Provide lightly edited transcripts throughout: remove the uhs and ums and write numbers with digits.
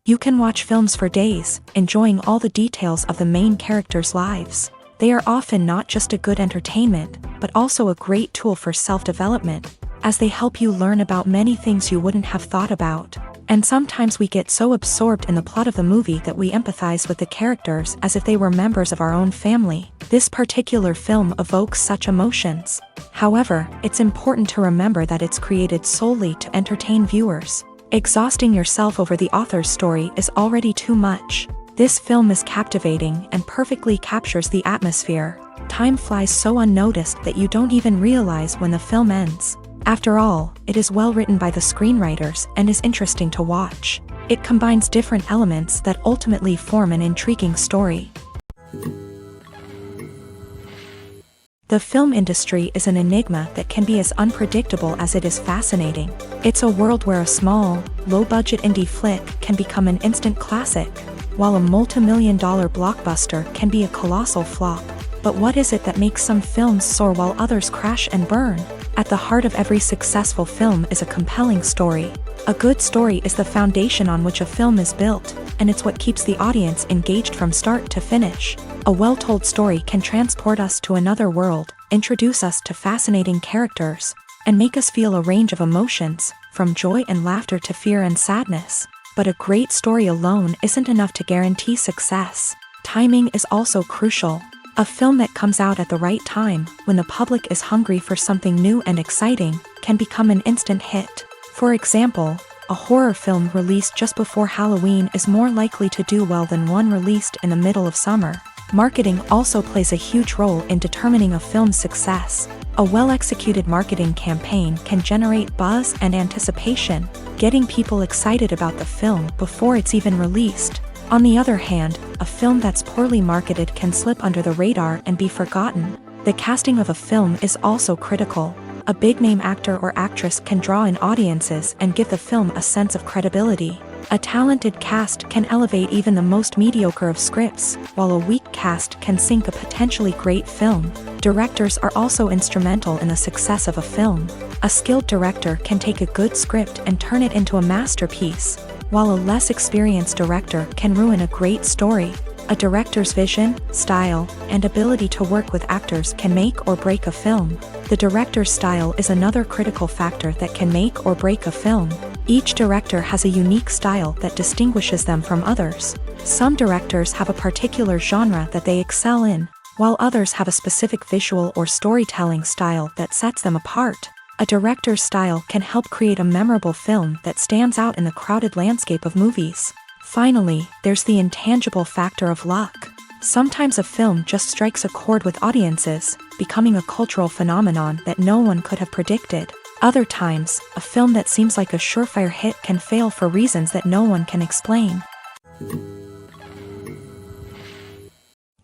You can watch films for days, enjoying all the details of the main characters' lives. They are often not just a good entertainment, but also a great tool for self-development, as they help you learn about many things you wouldn't have thought about. And sometimes we get so absorbed in the plot of the movie that we empathize with the characters as if they were members of our own family. This particular film evokes such emotions. However, it's important to remember that it's created solely to entertain viewers. Exhausting yourself over the author's story is already too much. This film is captivating and perfectly captures the atmosphere. Time flies so unnoticed that you don't even realize when the film ends. After all, it is well written by the screenwriters and is interesting to watch. It combines different elements that ultimately form an intriguing story. The film industry is an enigma that can be as unpredictable as it is fascinating. It's a world where a small, low-budget indie flick can become an instant classic, while a multi-million-dollar blockbuster can be a colossal flop. But what is it that makes some films soar while others crash and burn? At the heart of every successful film is a compelling story. A good story is the foundation on which a film is built, and it's what keeps the audience engaged from start to finish. A well-told story can transport us to another world, introduce us to fascinating characters, and make us feel a range of emotions, from joy and laughter to fear and sadness. But a great story alone isn't enough to guarantee success. Timing is also crucial. A film that comes out at the right time, when the public is hungry for something new and exciting, can become an instant hit. For example, a horror film released just before Halloween is more likely to do well than one released in the middle of summer. Marketing also plays a huge role in determining a film's success. A well-executed marketing campaign can generate buzz and anticipation, getting people excited about the film before it's even released. On the other hand, a film that's poorly marketed can slip under the radar and be forgotten. The casting of a film is also critical. A big-name actor or actress can draw in audiences and give the film a sense of credibility. A talented cast can elevate even the most mediocre of scripts, while a weak cast can sink a potentially great film. Directors are also instrumental in the success of a film. A skilled director can take a good script and turn it into a masterpiece, while a less experienced director can ruin a great story. A director's vision, style, and ability to work with actors can make or break a film. The director's style is another critical factor that can make or break a film. Each director has a unique style that distinguishes them from others. Some directors have a particular genre that they excel in, while others have a specific visual or storytelling style that sets them apart. A director's style can help create a memorable film that stands out in the crowded landscape of movies. Finally, there's the intangible factor of luck. Sometimes a film just strikes a chord with audiences, becoming a cultural phenomenon that no one could have predicted. Other times, a film that seems like a surefire hit can fail for reasons that no one can explain.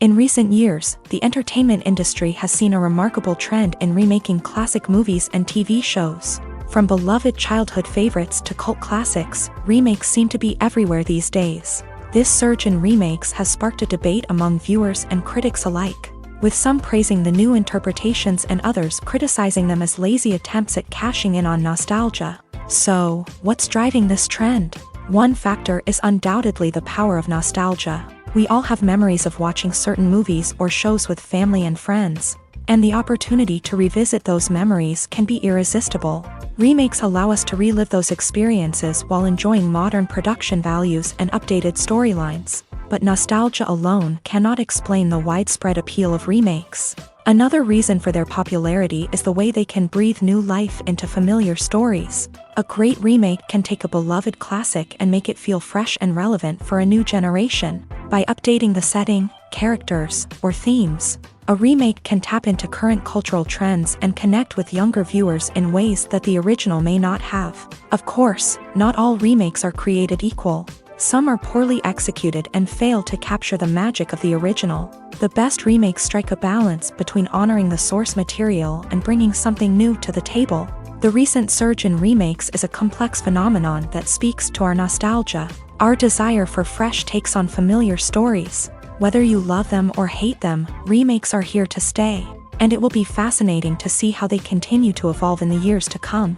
In recent years, the entertainment industry has seen a remarkable trend in remaking classic movies and TV shows. From beloved childhood favorites to cult classics, remakes seem to be everywhere these days. This surge in remakes has sparked a debate among viewers and critics alike, with some praising the new interpretations and others criticizing them as lazy attempts at cashing in on nostalgia. So, what's driving this trend? One factor is undoubtedly the power of nostalgia. We all have memories of watching certain movies or shows with family and friends. and the opportunity to revisit those memories can be irresistible. Remakes allow us to relive those experiences while enjoying modern production values and updated storylines. But nostalgia alone cannot explain the widespread appeal of remakes. Another reason for their popularity is the way they can breathe new life into familiar stories. A great remake can take a beloved classic and make it feel fresh and relevant for a new generation. By updating the setting, characters, or themes, a remake can tap into current cultural trends and connect with younger viewers in ways that the original may not have. Of course, not all remakes are created equal. Some are poorly executed and fail to capture the magic of the original. The best remakes strike a balance between honoring the source material and bringing something new to the table. The recent surge in remakes is a complex phenomenon that speaks to our nostalgia, our desire for fresh takes on familiar stories. Whether you love them or hate them, remakes are here to stay, and it will be fascinating to see how they continue to evolve in the years to come.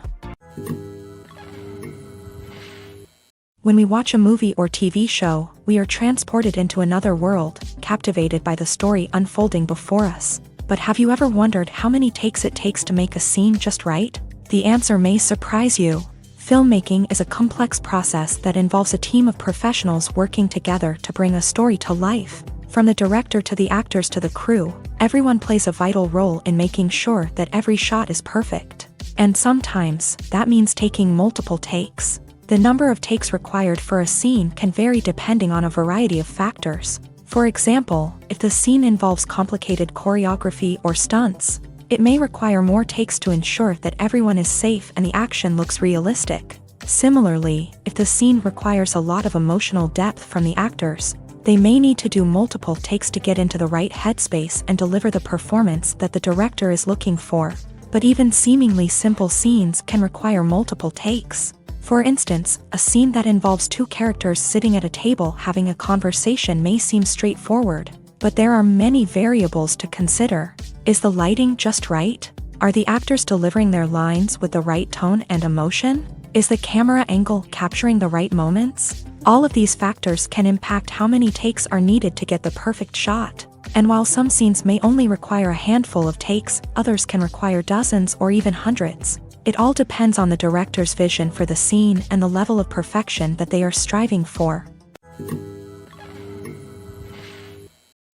When we watch a movie or TV show, we are transported into another world, captivated by the story unfolding before us. But have you ever wondered how many takes it takes to make a scene just right? The answer may surprise you. Filmmaking is a complex process that involves a team of professionals working together to bring a story to life. From the director to the actors to the crew, everyone plays a vital role in making sure that every shot is perfect. And sometimes, that means taking multiple takes. The number of takes required for a scene can vary depending on a variety of factors. For example, if the scene involves complicated choreography or stunts, it may require more takes to ensure that everyone is safe and the action looks realistic. Similarly, if the scene requires a lot of emotional depth from the actors, they may need to do multiple takes to get into the right headspace and deliver the performance that the director is looking for. But even seemingly simple scenes can require multiple takes. For instance, a scene that involves two characters sitting at a table having a conversation may seem straightforward, but there are many variables to consider. Is the lighting just right? Are the actors delivering their lines with the right tone and emotion? Is the camera angle capturing the right moments? All of these factors can impact how many takes are needed to get the perfect shot. And while some scenes may only require a handful of takes, others can require dozens or even hundreds. It all depends on the director's vision for the scene and the level of perfection that they are striving for.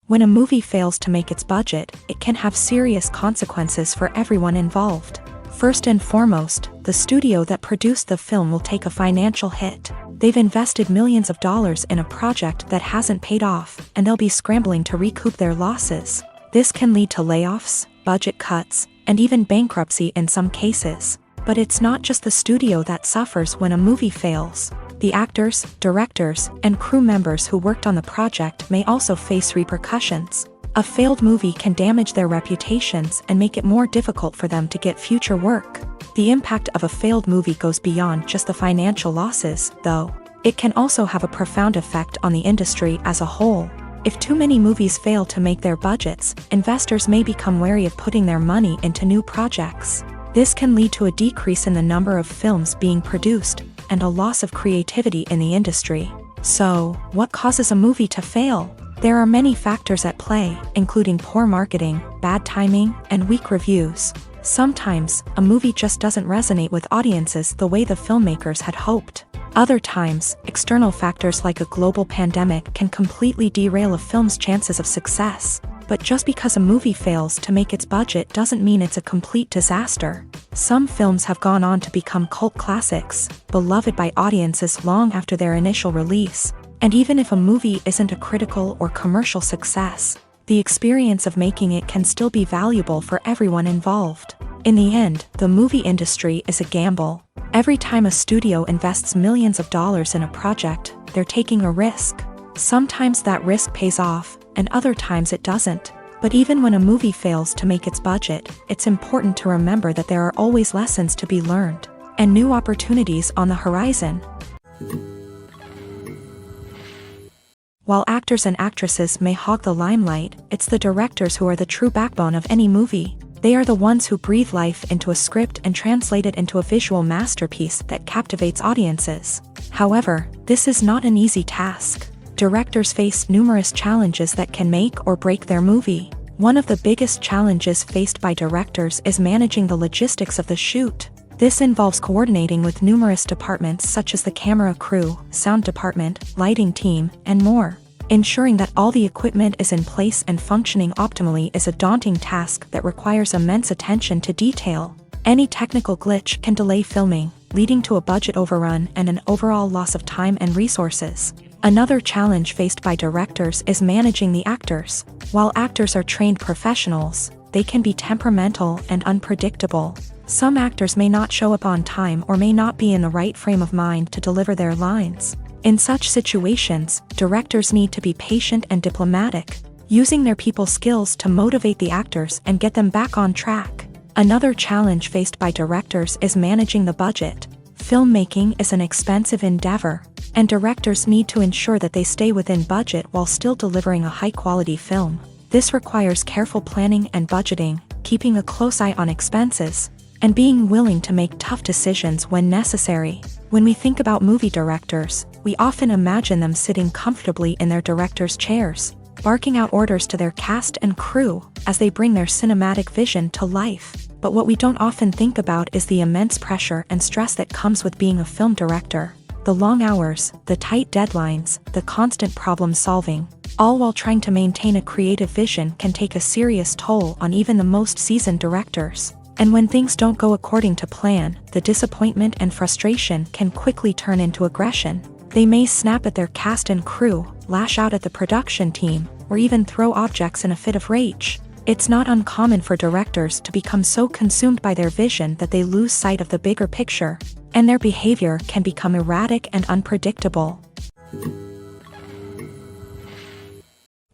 When a movie fails to make its budget, it can have serious consequences for everyone involved. First and foremost, the studio that produced the film will take a financial hit. They've invested millions of dollars in a project that hasn't paid off, and they'll be scrambling to recoup their losses. This can lead to layoffs, budget cuts, and even bankruptcy in some cases. But it's not just the studio that suffers when a movie fails. The actors, directors, and crew members who worked on the project may also face repercussions. A failed movie can damage their reputations and make it more difficult for them to get future work. The impact of a failed movie goes beyond just the financial losses, though. It can also have a profound effect on the industry as a whole. If too many movies fail to make their budgets, investors may become wary of putting their money into new projects. This can lead to a decrease in the number of films being produced, and a loss of creativity in the industry. So, what causes a movie to fail? There are many factors at play, including poor marketing, bad timing, and weak reviews. Sometimes, a movie just doesn't resonate with audiences the way the filmmakers had hoped. Other times, external factors like a global pandemic can completely derail a film's chances of success. But just because a movie fails to make its budget doesn't mean it's a complete disaster. Some films have gone on to become cult classics, beloved by audiences long after their initial release. And even if a movie isn't a critical or commercial success, the experience of making it can still be valuable for everyone involved. In the end, the movie industry is a gamble. Every time a studio invests millions of dollars in a project, they're taking a risk. Sometimes that risk pays off, and other times it doesn't. But even when a movie fails to make its budget, it's important to remember that there are always lessons to be learned, and new opportunities on the horizon. While actors and actresses may hog the limelight, it's the directors who are the true backbone of any movie. They are the ones who breathe life into a script and translate it into a visual masterpiece that captivates audiences. However, this is not an easy task. Directors face numerous challenges that can make or break their movie. One of the biggest challenges faced by directors is managing the logistics of the shoot. This involves coordinating with numerous departments such as the camera crew, sound department, lighting team, and more. Ensuring that all the equipment is in place and functioning optimally is a daunting task that requires immense attention to detail. Any technical glitch can delay filming, leading to a budget overrun and an overall loss of time and resources. Another challenge faced by directors is managing the actors. While actors are trained professionals, they can be temperamental and unpredictable. Some actors may not show up on time or may not be in the right frame of mind to deliver their lines. In such situations, directors need to be patient and diplomatic, using their people skills to motivate the actors and get them back on track. Another challenge faced by directors is managing the budget. Filmmaking is an expensive endeavor, and directors need to ensure that they stay within budget while still delivering a high-quality film. This requires careful planning and budgeting, keeping a close eye on expenses, and being willing to make tough decisions when necessary. When we think about movie directors, we often imagine them sitting comfortably in their director's chairs, barking out orders to their cast and crew as they bring their cinematic vision to life. But what we don't often think about is the immense pressure and stress that comes with being a film director. The long hours, the tight deadlines, the constant problem solving, all while trying to maintain a creative vision can take a serious toll on even the most seasoned directors. And when things don't go according to plan, the disappointment and frustration can quickly turn into aggression. They may snap at their cast and crew, lash out at the production team, or even throw objects in a fit of rage. It's not uncommon for directors to become so consumed by their vision that they lose sight of the bigger picture, and their behavior can become erratic and unpredictable.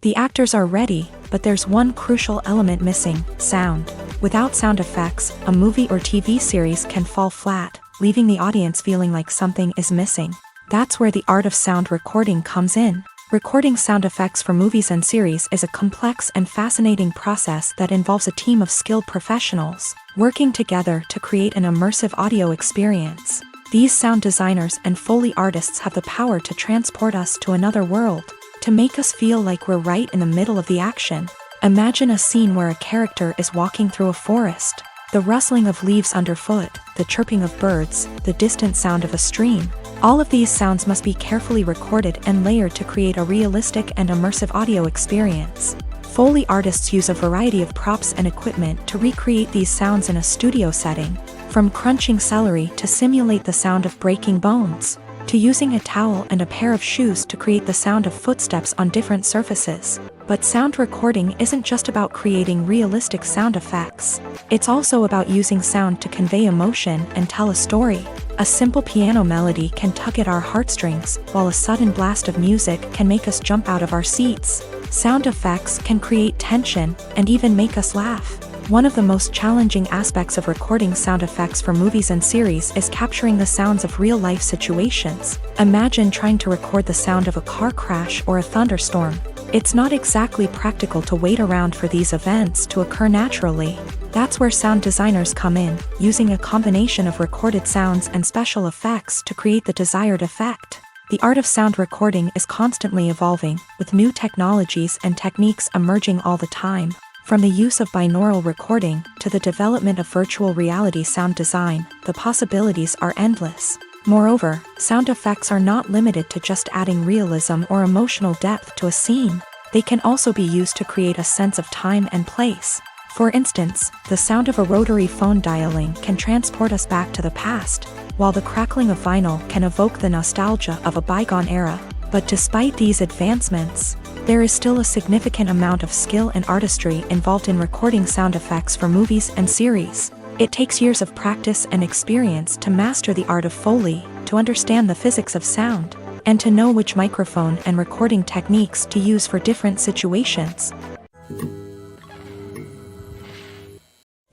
The actors are ready, but there's one crucial element missing: sound. Without sound effects, a movie or TV series can fall flat, leaving the audience feeling like something is missing. That's where the art of sound recording comes in. Recording sound effects for movies and series is a complex and fascinating process that involves a team of skilled professionals working together to create an immersive audio experience. These sound designers and Foley artists have the power to transport us to another world, to make us feel like we're right in the middle of the action. Imagine a scene where a character is walking through a forest. The rustling of leaves underfoot, the chirping of birds, the distant sound of a stream. All of these sounds must be carefully recorded and layered to create a realistic and immersive audio experience. Foley artists use a variety of props and equipment to recreate these sounds in a studio setting, from crunching celery to simulate the sound of breaking bones, to using a towel and a pair of shoes to create the sound of footsteps on different surfaces. But sound recording isn't just about creating realistic sound effects. It's also about using sound to convey emotion and tell a story. A simple piano melody can tug at our heartstrings, while a sudden blast of music can make us jump out of our seats. Sound effects can create tension and even make us laugh. One of the most challenging aspects of recording sound effects for movies and series is capturing the sounds of real-life situations. Imagine trying to record the sound of a car crash or a thunderstorm. It's not exactly practical to wait around for these events to occur naturally. That's where sound designers come in, using a combination of recorded sounds and special effects to create the desired effect. The art of sound recording is constantly evolving, with new technologies and techniques emerging all the time. From the use of binaural recording to the development of virtual reality sound design, the possibilities are endless. Moreover, sound effects are not limited to just adding realism or emotional depth to a scene. They can also be used to create a sense of time and place. For instance, the sound of a rotary phone dialing can transport us back to the past, while the crackling of vinyl can evoke the nostalgia of a bygone era. But despite these advancements, there is still a significant amount of skill and artistry involved in recording sound effects for movies and series. It takes years of practice and experience to master the art of Foley, to understand the physics of sound, and to know which microphone and recording techniques to use for different situations.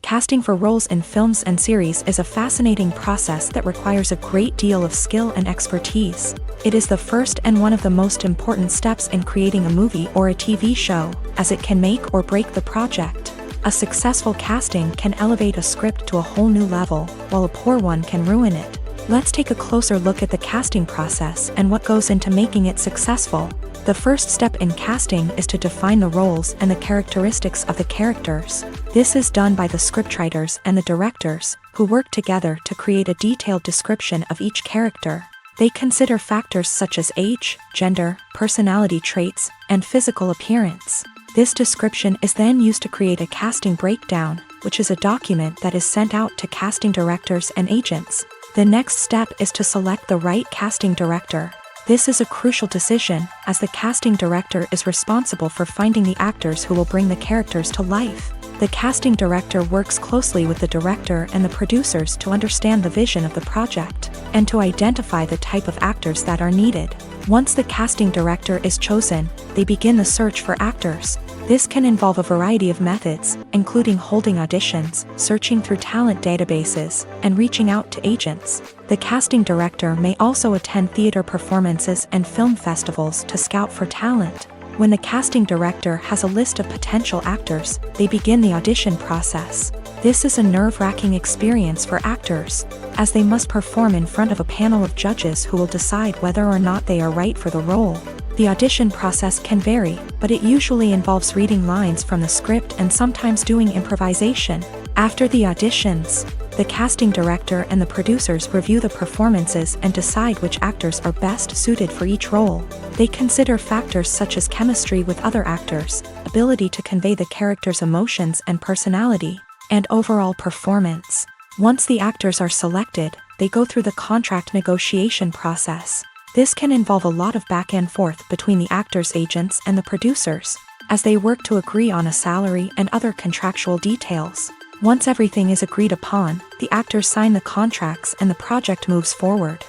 Casting for roles in films and series is a fascinating process that requires a great deal of skill and expertise. It is the first and one of the most important steps in creating a movie or a TV show, as it can make or break the project. A successful casting can elevate a script to a whole new level, while a poor one can ruin it. Let's take a closer look at the casting process and what goes into making it successful. The first step in casting is to define the roles and the characteristics of the characters. This is done by the scriptwriters and the directors, who work together to create a detailed description of each character. They consider factors such as age, gender, personality traits, and physical appearance. This description is then used to create a casting breakdown, which is a document that is sent out to casting directors and agents. The next step is to select the right casting director. This is a crucial decision, as the casting director is responsible for finding the actors who will bring the characters to life. The casting director works closely with the director and the producers to understand the vision of the project, and to identify the type of actors that are needed. Once the casting director is chosen, they begin the search for actors. This can involve a variety of methods, including holding auditions, searching through talent databases, and reaching out to agents. The casting director may also attend theater performances and film festivals to scout for talent. When the casting director has a list of potential actors, they begin the audition process. This is a nerve-wracking experience for actors, as they must perform in front of a panel of judges who will decide whether or not they are right for the role. The audition process can vary, but it usually involves reading lines from the script and sometimes doing improvisation. After the auditions, the casting director and the producers review the performances and decide which actors are best suited for each role. They consider factors such as chemistry with other actors, ability to convey the character's emotions and personality, and overall performance. Once the actors are selected, they go through the contract negotiation process. This can involve a lot of back and forth between the actors' agents and the producers, as they work to agree on a salary and other contractual details. Once everything is agreed upon, the actors sign the contracts and the project moves forward.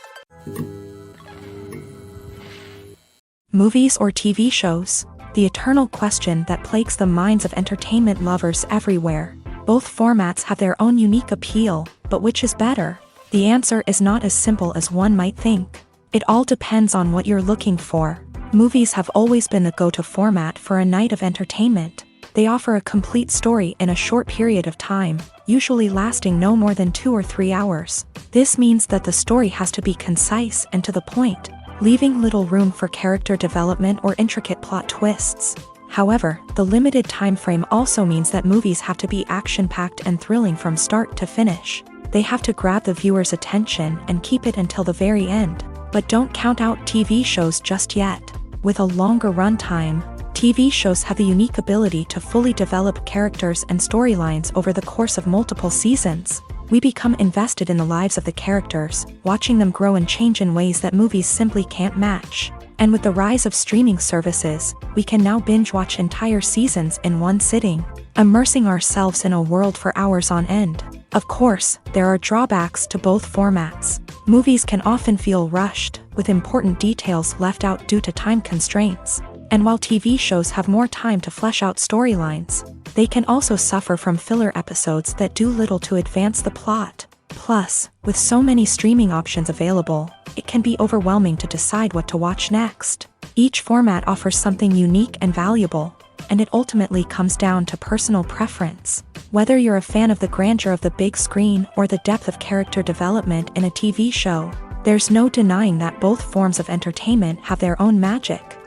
Movies or TV shows? The eternal question that plagues the minds of entertainment lovers everywhere. Both formats have their own unique appeal, but which is better? The answer is not as simple as one might think. It all depends on what you're looking for. Movies have always been the go-to format for a night of entertainment. They offer a complete story in a short period of time, usually lasting no more than 2 or 3 hours. This means that the story has to be concise and to the point, leaving little room for character development or intricate plot twists. However, the limited time frame also means that movies have to be action-packed and thrilling from start to finish. They have to grab the viewer's attention and keep it until the very end. But don't count out TV shows just yet. With a longer runtime, TV shows have the unique ability to fully develop characters and storylines over the course of multiple seasons. We become invested in the lives of the characters, watching them grow and change in ways that movies simply can't match. And with the rise of streaming services, we can now binge-watch entire seasons in one sitting, immersing ourselves in a world for hours on end. Of course, there are drawbacks to both formats. Movies can often feel rushed, with important details left out due to time constraints. And while TV shows have more time to flesh out storylines, they can also suffer from filler episodes that do little to advance the plot. Plus, with so many streaming options available, it can be overwhelming to decide what to watch next. Each format offers something unique and valuable, and it ultimately comes down to personal preference. Whether you're a fan of the grandeur of the big screen or the depth of character development in a TV show, there's no denying that both forms of entertainment have their own magic.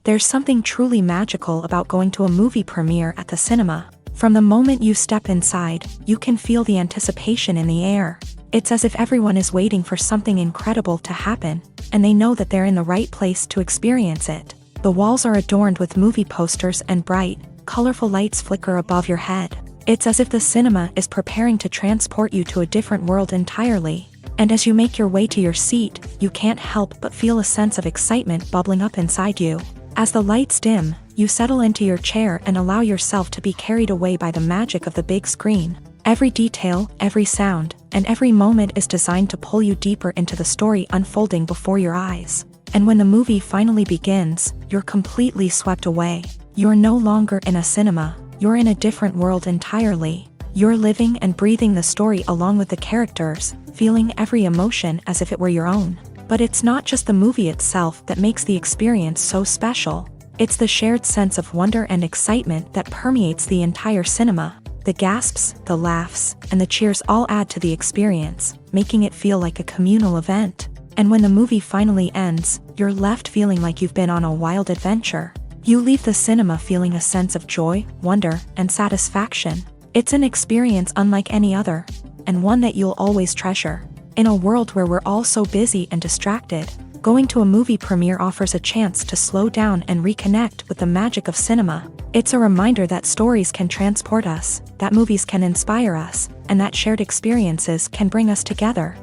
There's something truly magical about going to a movie premiere at the cinema. From the moment you step inside, you can feel the anticipation in the air. It's as if everyone is waiting for something incredible to happen, and they know that they're in the right place to experience it. The walls are adorned with movie posters and bright, colorful lights flicker above your head. It's as if the cinema is preparing to transport you to a different world entirely. And as you make your way to your seat, you can't help but feel a sense of excitement bubbling up inside you. As the lights dim, you settle into your chair and allow yourself to be carried away by the magic of the big screen. Every detail, every sound, and every moment is designed to pull you deeper into the story unfolding before your eyes. And when the movie finally begins, you're completely swept away. You're no longer in a cinema, you're in a different world entirely. You're living and breathing the story along with the characters, feeling every emotion as if it were your own. But it's not just the movie itself that makes the experience so special. It's the shared sense of wonder and excitement that permeates the entire cinema. The gasps, the laughs, and the cheers all add to the experience, making it feel like a communal event. And when the movie finally ends, you're left feeling like you've been on a wild adventure. You leave the cinema feeling a sense of joy, wonder, and satisfaction. It's an experience unlike any other, and one that you'll always treasure. In a world where we're all so busy and distracted, going to a movie premiere offers a chance to slow down and reconnect with the magic of cinema. It's a reminder that stories can transport us, that movies can inspire us, and that shared experiences can bring us together.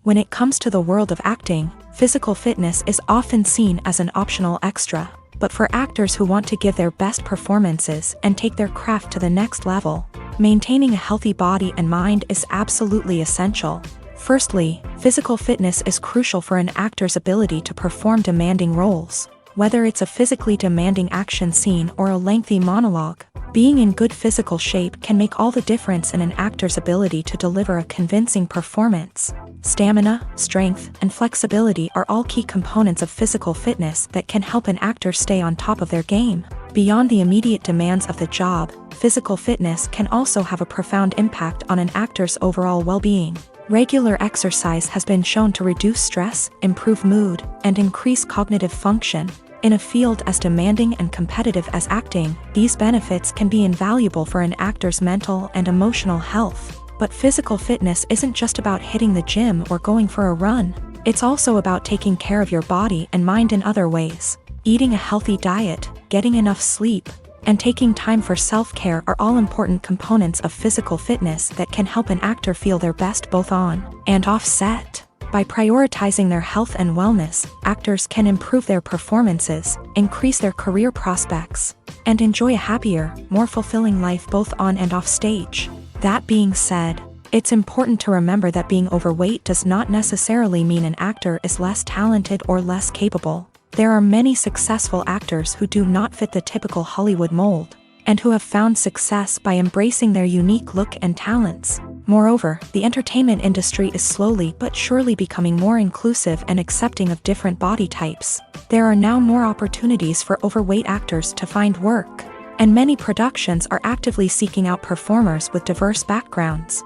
When it comes to the world of acting, physical fitness is often seen as an optional extra. But for actors who want to give their best performances and take their craft to the next level, maintaining a healthy body and mind is absolutely essential. Firstly, physical fitness is crucial for an actor's ability to perform demanding roles. Whether it's a physically demanding action scene or a lengthy monologue, being in good physical shape can make all the difference in an actor's ability to deliver a convincing performance. Stamina, strength, and flexibility are all key components of physical fitness that can help an actor stay on top of their game. Beyond the immediate demands of the job, physical fitness can also have a profound impact on an actor's overall well-being. Regular exercise has been shown to reduce stress, improve mood, and increase cognitive function. In a field as demanding and competitive as acting, these benefits can be invaluable for an actor's mental and emotional health. But physical fitness isn't just about hitting the gym or going for a run. It's also about taking care of your body and mind in other ways. Eating a healthy diet, getting enough sleep, and taking time for self-care are all important components of physical fitness that can help an actor feel their best both on and off set. By prioritizing their health and wellness, actors can improve their performances, increase their career prospects, and enjoy a happier, more fulfilling life both on and off stage. That being said, it's important to remember that being overweight does not necessarily mean an actor is less talented or less capable. There are many successful actors who do not fit the typical Hollywood mold, and who have found success by embracing their unique look and talents. Moreover, the entertainment industry is slowly but surely becoming more inclusive and accepting of different body types. There are now more opportunities for overweight actors to find work, and many productions are actively seeking out performers with diverse backgrounds.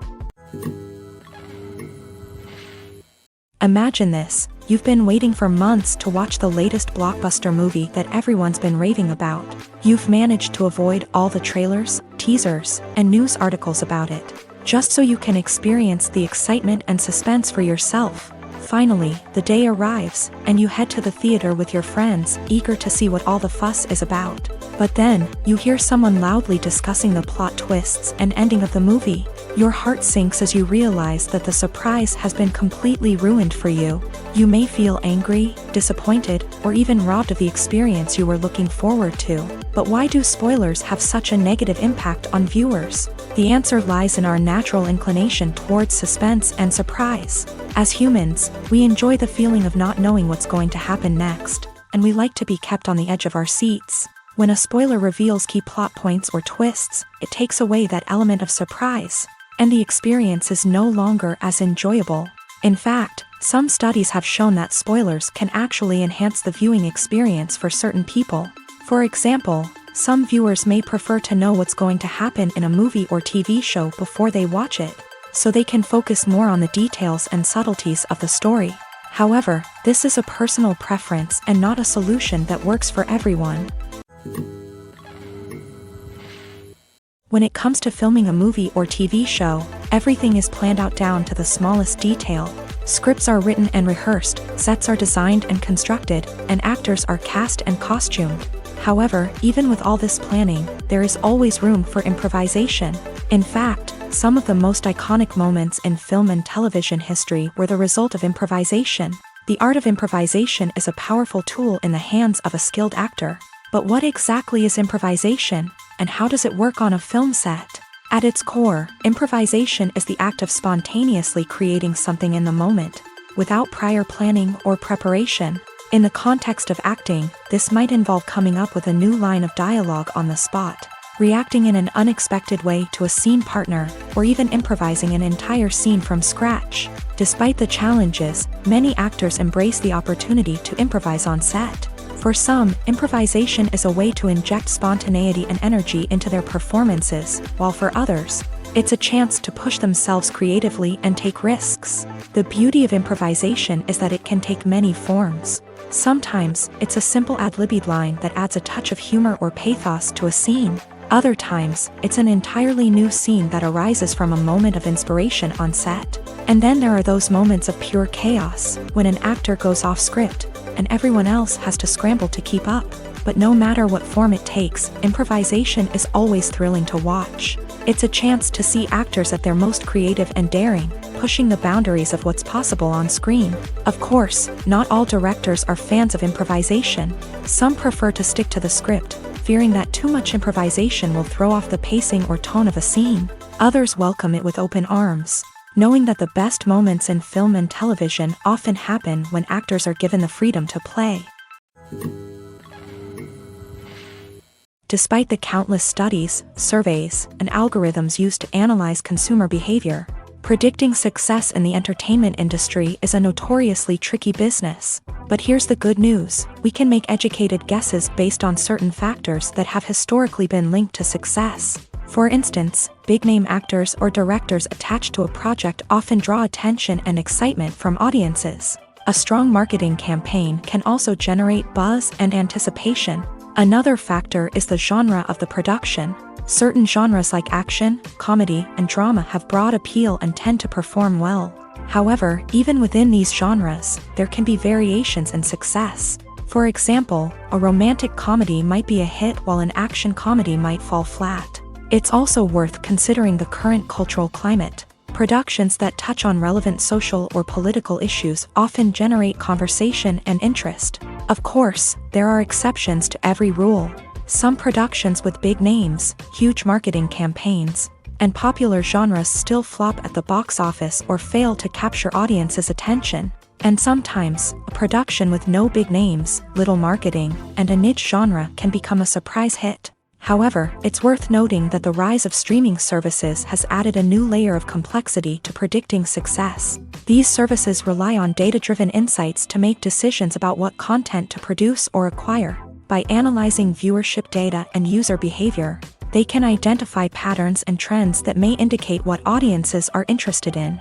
Imagine this. You've been waiting for months to watch the latest blockbuster movie that everyone's been raving about. You've managed to avoid all the trailers, teasers, and news articles about it, just so you can experience the excitement and suspense for yourself. Finally, the day arrives, and you head to the theater with your friends, eager to see what all the fuss is about. But then, you hear someone loudly discussing the plot twists and ending of the movie. Your heart sinks as you realize that the surprise has been completely ruined for you. You may feel angry, disappointed, or even robbed of the experience you were looking forward to. But why do spoilers have such a negative impact on viewers? The answer lies in our natural inclination towards suspense and surprise. As humans, we enjoy the feeling of not knowing what's going to happen next, and we like to be kept on the edge of our seats. When a spoiler reveals key plot points or twists, it takes away that element of surprise, and the experience is no longer as enjoyable. In fact, some studies have shown that spoilers can actually enhance the viewing experience for certain people. For example, some viewers may prefer to know what's going to happen in a movie or TV show before they watch it, so they can focus more on the details and subtleties of the story. However, this is a personal preference and not a solution that works for everyone. When it comes to filming a movie or TV show, everything is planned out down to the smallest detail. Scripts are written and rehearsed, sets are designed and constructed, and actors are cast and costumed. However, even with all this planning, there is always room for improvisation. In fact, some of the most iconic moments in film and television history were the result of improvisation. The art of improvisation is a powerful tool in the hands of a skilled actor. But what exactly is improvisation, and how does it work on a film set? At its core, improvisation is the act of spontaneously creating something in the moment, without prior planning or preparation. In the context of acting, this might involve coming up with a new line of dialogue on the spot, reacting in an unexpected way to a scene partner, or even improvising an entire scene from scratch. Despite the challenges, many actors embrace the opportunity to improvise on set. For some, improvisation is a way to inject spontaneity and energy into their performances, while for others, it's a chance to push themselves creatively and take risks. The beauty of improvisation is that it can take many forms. Sometimes, it's a simple ad-libbed line that adds a touch of humor or pathos to a scene. Other times, it's an entirely new scene that arises from a moment of inspiration on set. And then there are those moments of pure chaos, when an actor goes off script, and everyone else has to scramble to keep up. But no matter what form it takes, improvisation is always thrilling to watch. It's a chance to see actors at their most creative and daring, pushing the boundaries of what's possible on screen. Of course, not all directors are fans of improvisation. Some prefer to stick to the script, fearing that too much improvisation will throw off the pacing or tone of a scene. Others welcome it with open arms, knowing that the best moments in film and television often happen when actors are given the freedom to play. Despite the countless studies, surveys, and algorithms used to analyze consumer behavior, predicting success in the entertainment industry is a notoriously tricky business. But here's the good news: we can make educated guesses based on certain factors that have historically been linked to success. For instance, big-name actors or directors attached to a project often draw attention and excitement from audiences. A strong marketing campaign can also generate buzz and anticipation. Another factor is the genre of the production. Certain genres like action, comedy, and drama have broad appeal and tend to perform well. However, even within these genres, there can be variations in success. For example, a romantic comedy might be a hit while an action comedy might fall flat. It's also worth considering the current cultural climate. Productions that touch on relevant social or political issues often generate conversation and interest. Of course, there are exceptions to every rule. Some productions with big names, huge marketing campaigns, and popular genres still flop at the box office or fail to capture audiences' attention. And sometimes, a production with no big names, little marketing, and a niche genre can become a surprise hit. However, it's worth noting that the rise of streaming services has added a new layer of complexity to predicting success. These services rely on data-driven insights to make decisions about what content to produce or acquire. By analyzing viewership data and user behavior, they can identify patterns and trends that may indicate what audiences are interested in.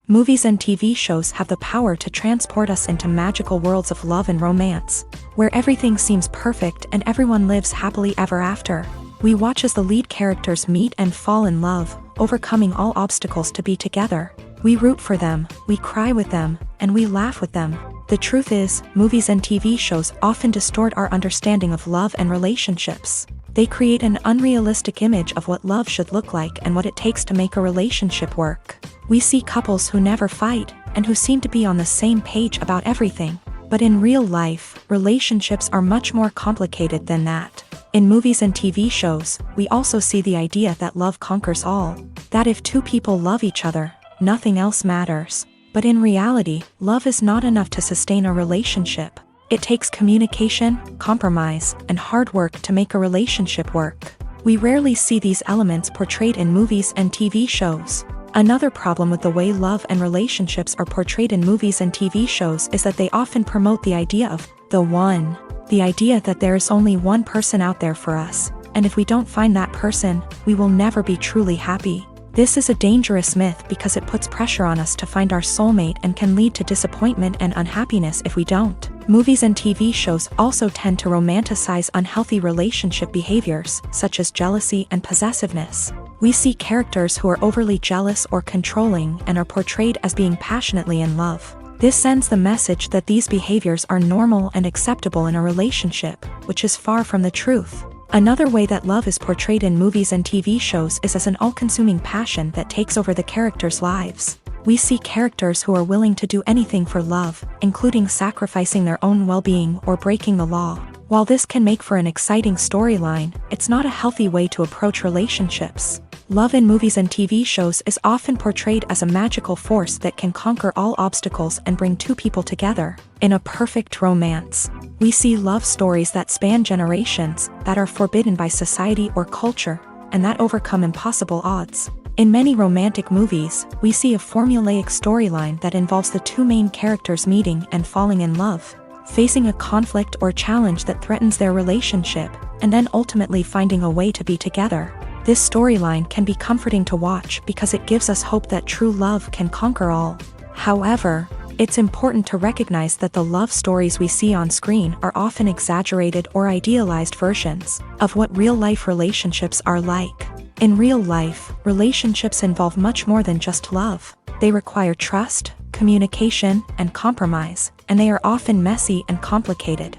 Movies and TV shows have the power to transport us into magical worlds of love and romance, where everything seems perfect and everyone lives happily ever after. We watch as the lead characters meet and fall in love, overcoming all obstacles to be together. We root for them, we cry with them, and we laugh with them. The truth is, movies and TV shows often distort our understanding of love and relationships. They create an unrealistic image of what love should look like and what it takes to make a relationship work. We see couples who never fight, and who seem to be on the same page about everything. But in real life, relationships are much more complicated than that. In movies and TV shows, we also see the idea that love conquers all. That if two people love each other, nothing else matters. But in reality, love is not enough to sustain a relationship. It takes communication, compromise, and hard work to make a relationship work. We rarely see these elements portrayed in movies and TV shows. Another problem with the way love and relationships are portrayed in movies and TV shows is that they often promote the idea of the one. The idea that there is only one person out there for us, and if we don't find that person, we will never be truly happy. This is a dangerous myth because it puts pressure on us to find our soulmate and can lead to disappointment and unhappiness if we don't. Movies and TV shows also tend to romanticize unhealthy relationship behaviors, such as jealousy and possessiveness. We see characters who are overly jealous or controlling and are portrayed as being passionately in love. This sends the message that these behaviors are normal and acceptable in a relationship, which is far from the truth. Another way that love is portrayed in movies and TV shows is as an all-consuming passion that takes over the characters' lives. We see characters who are willing to do anything for love, including sacrificing their own well-being or breaking the law. While this can make for an exciting storyline, it's not a healthy way to approach relationships. Love in movies and TV shows is often portrayed as a magical force that can conquer all obstacles and bring two people together. In a perfect romance, we see love stories that span generations, that are forbidden by society or culture, and that overcome impossible odds. In many romantic movies, we see a formulaic storyline that involves the two main characters meeting and falling in love, facing a conflict or challenge that threatens their relationship, and then ultimately finding a way to be together. This storyline can be comforting to watch because it gives us hope that true love can conquer all. However, it's important to recognize that the love stories we see on screen are often exaggerated or idealized versions of what real-life relationships are like. In real life, relationships involve much more than just love. They require trust, communication, and compromise, and they are often messy and complicated.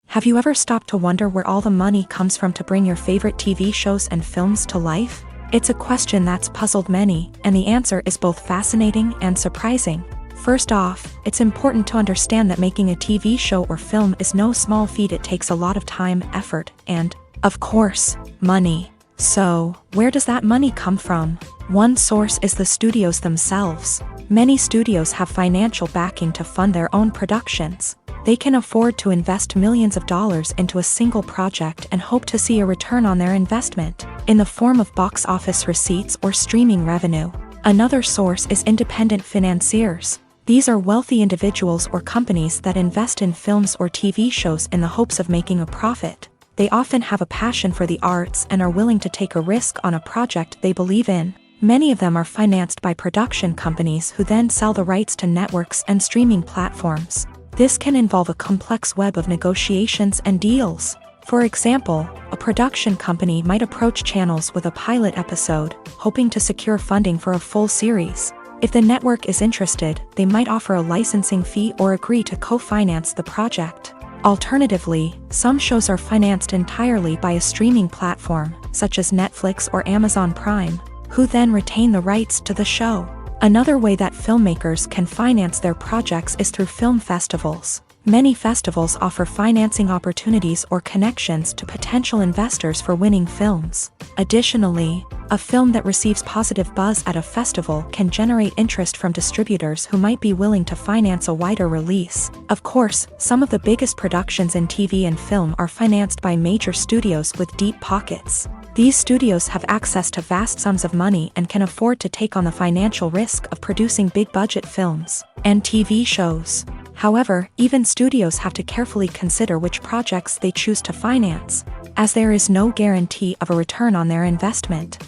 Have you ever stopped to wonder where all the money comes from to bring your favorite TV shows and films to life? It's a question that's puzzled many, and the answer is both fascinating and surprising. First off, it's important to understand that making a TV show or film is no small feat. It takes a lot of time, effort, and, of course, money. So, where does that money come from? One source is the studios themselves. Many studios have financial backing to fund their own productions. They can afford to invest millions of dollars into a single project and hope to see a return on their investment, in the form of box office receipts or streaming revenue. Another source is independent financiers. These are wealthy individuals or companies that invest in films or TV shows in the hopes of making a profit. They often have a passion for the arts and are willing to take a risk on a project they believe in. Many of them are financed by production companies who then sell the rights to networks and streaming platforms. This can involve a complex web of negotiations and deals. For example, a production company might approach channels with a pilot episode, hoping to secure funding for a full series. If the network is interested, they might offer a licensing fee or agree to co-finance the project. Alternatively, some shows are financed entirely by a streaming platform, such as Netflix or Amazon Prime, who then retain the rights to the show. Another way that filmmakers can finance their projects is through film festivals. Many festivals offer financing opportunities or connections to potential investors for winning films. Additionally, a film that receives positive buzz at a festival can generate interest from distributors who might be willing to finance a wider release. Of course, some of the biggest productions in TV and film are financed by major studios with deep pockets. These studios have access to vast sums of money and can afford to take on the financial risk of producing big-budget films and TV shows. However, even studios have to carefully consider which projects they choose to finance, as there is no guarantee of a return on their investment.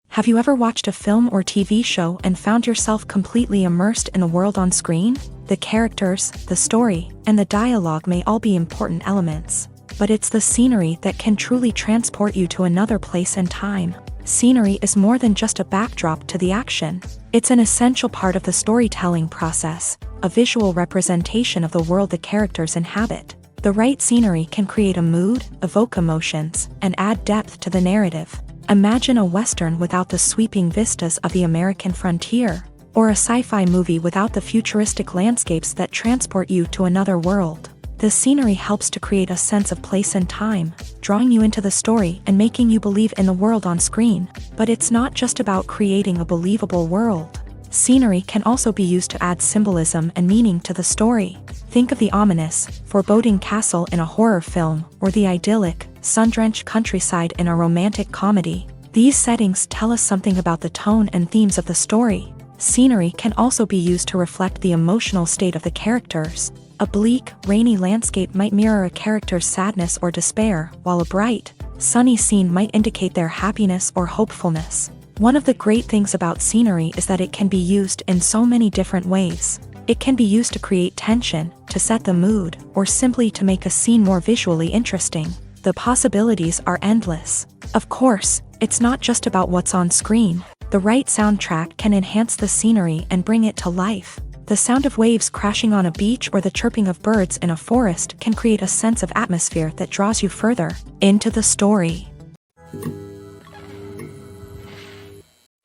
Have you ever watched a film or TV show and found yourself completely immersed in the world on screen? The characters, the story, and the dialogue may all be important elements, but it's the scenery that can truly transport you to another place and time. Scenery is more than just a backdrop to the action. It's an essential part of the storytelling process, a visual representation of the world the characters inhabit. The right scenery can create a mood, evoke emotions, and add depth to the narrative. Imagine a Western without the sweeping vistas of the American frontier, or a sci-fi movie without the futuristic landscapes that transport you to another world. The scenery helps to create a sense of place and time, drawing you into the story and making you believe in the world on screen. But it's not just about creating a believable world. Scenery can also be used to add symbolism and meaning to the story. Think of the ominous, foreboding castle in a horror film, or the idyllic, sun-drenched countryside in a romantic comedy. These settings tell us something about the tone and themes of the story. Scenery can also be used to reflect the emotional state of the characters. A bleak, rainy landscape might mirror a character's sadness or despair, while a bright, sunny scene might indicate their happiness or hopefulness. One of the great things about scenery is that it can be used in so many different ways. It can be used to create tension, to set the mood, or simply to make a scene more visually interesting. The possibilities are endless. Of course, it's not just about what's on screen. The right soundtrack can enhance the scenery and bring it to life. The sound of waves crashing on a beach or the chirping of birds in a forest can create a sense of atmosphere that draws you further into the story.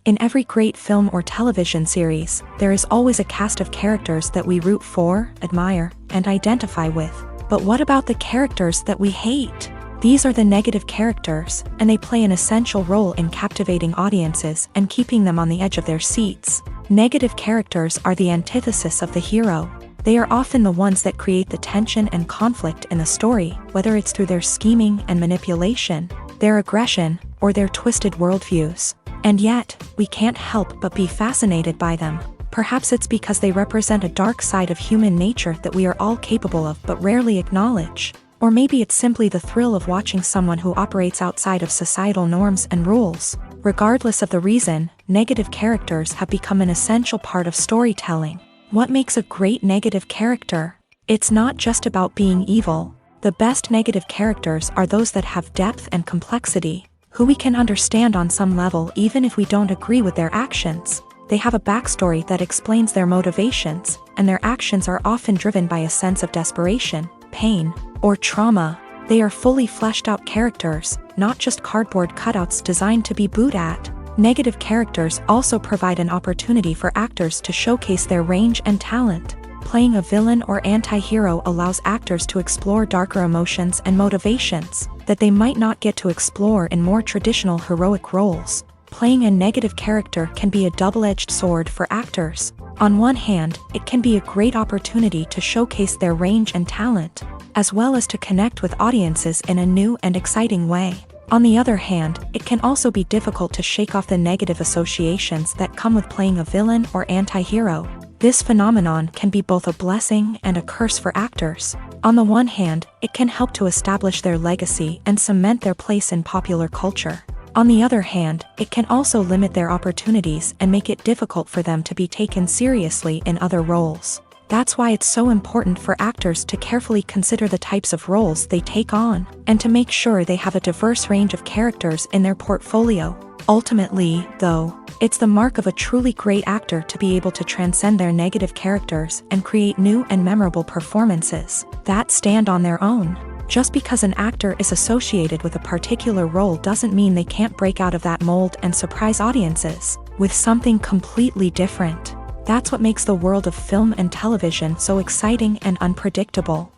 In every great film or television series, there is always a cast of characters that we root for, admire, and identify with. But what about the characters that we hate? These are the negative characters, and they play an essential role in captivating audiences and keeping them on the edge of their seats. Negative characters are the antithesis of the hero. They are often the ones that create the tension and conflict in the story, whether it's through their scheming and manipulation, their aggression, or their twisted worldviews. And yet, we can't help but be fascinated by them. Perhaps it's because they represent a dark side of human nature that we are all capable of but rarely acknowledge. Or maybe it's simply the thrill of watching someone who operates outside of societal norms and rules. Regardless of the reason, negative characters have become an essential part of storytelling. What makes a great negative character? It's not just about being evil. The best negative characters are those that have depth and complexity, who we can understand on some level even if we don't agree with their actions. They have a backstory that explains their motivations, and their actions are often driven by a sense of desperation, pain, or trauma. They are fully fleshed out characters, not just cardboard cutouts designed to be booed at. Negative characters also provide an opportunity for actors to showcase their range and talent. Playing a villain or anti-hero allows actors to explore darker emotions and motivations that they might not get to explore in more traditional heroic roles. Playing a negative character can be a double-edged sword for actors. On one hand, it can be a great opportunity to showcase their range and talent, as well as to connect with audiences in a new and exciting way. On the other hand, it can also be difficult to shake off the negative associations that come with playing a villain or anti-hero. This phenomenon can be both a blessing and a curse for actors. On the one hand, it can help to establish their legacy and cement their place in popular culture. On the other hand, it can also limit their opportunities and make it difficult for them to be taken seriously in other roles. That's why it's so important for actors to carefully consider the types of roles they take on, and to make sure they have a diverse range of characters in their portfolio. Ultimately, though, it's the mark of a truly great actor to be able to transcend their negative characters and create new and memorable performances that stand on their own. Just because an actor is associated with a particular role doesn't mean they can't break out of that mold and surprise audiences with something completely different. That's what makes the world of film and television so exciting and unpredictable.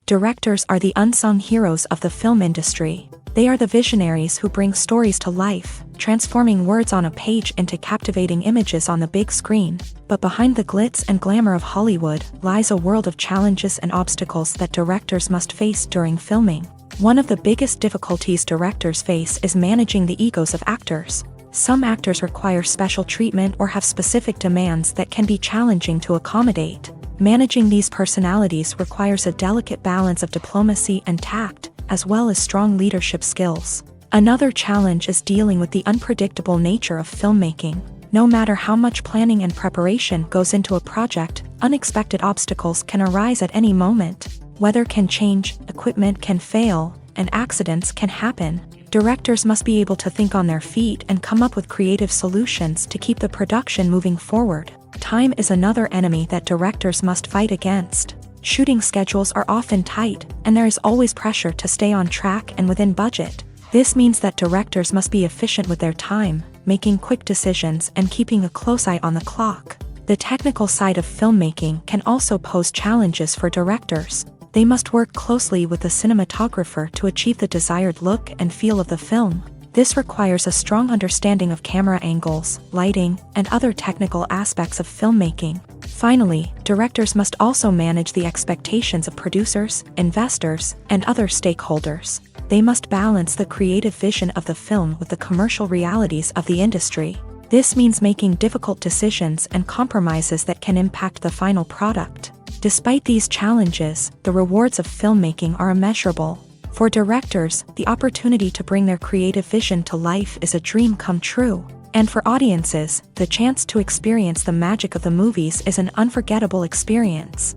Directors are the unsung heroes of the film industry. They are the visionaries who bring stories to life, transforming words on a page into captivating images on the big screen. But behind the glitz and glamour of Hollywood lies a world of challenges and obstacles that directors must face during filming. One of the biggest difficulties directors face is managing the egos of actors. Some actors require special treatment or have specific demands that can be challenging to accommodate. Managing these personalities requires a delicate balance of diplomacy and tact, as well as strong leadership skills. Another challenge is dealing with the unpredictable nature of filmmaking. No matter how much planning and preparation goes into a project, unexpected obstacles can arise at any moment. Weather can change, equipment can fail, and accidents can happen. Directors must be able to think on their feet and come up with creative solutions to keep the production moving forward. Time is another enemy that directors must fight against. Shooting schedules are often tight, and there is always pressure to stay on track and within budget. This means that directors must be efficient with their time, making quick decisions and keeping a close eye on the clock. The technical side of filmmaking can also pose challenges for directors. They must work closely with the cinematographer to achieve the desired look and feel of the film. This requires a strong understanding of camera angles, lighting, and other technical aspects of filmmaking. Finally, directors must also manage the expectations of producers, investors, and other stakeholders. They must balance the creative vision of the film with the commercial realities of the industry. This means making difficult decisions and compromises that can impact the final product. Despite these challenges, the rewards of filmmaking are immeasurable. For directors, the opportunity to bring their creative vision to life is a dream come true. And for audiences, the chance to experience the magic of the movies is an unforgettable experience.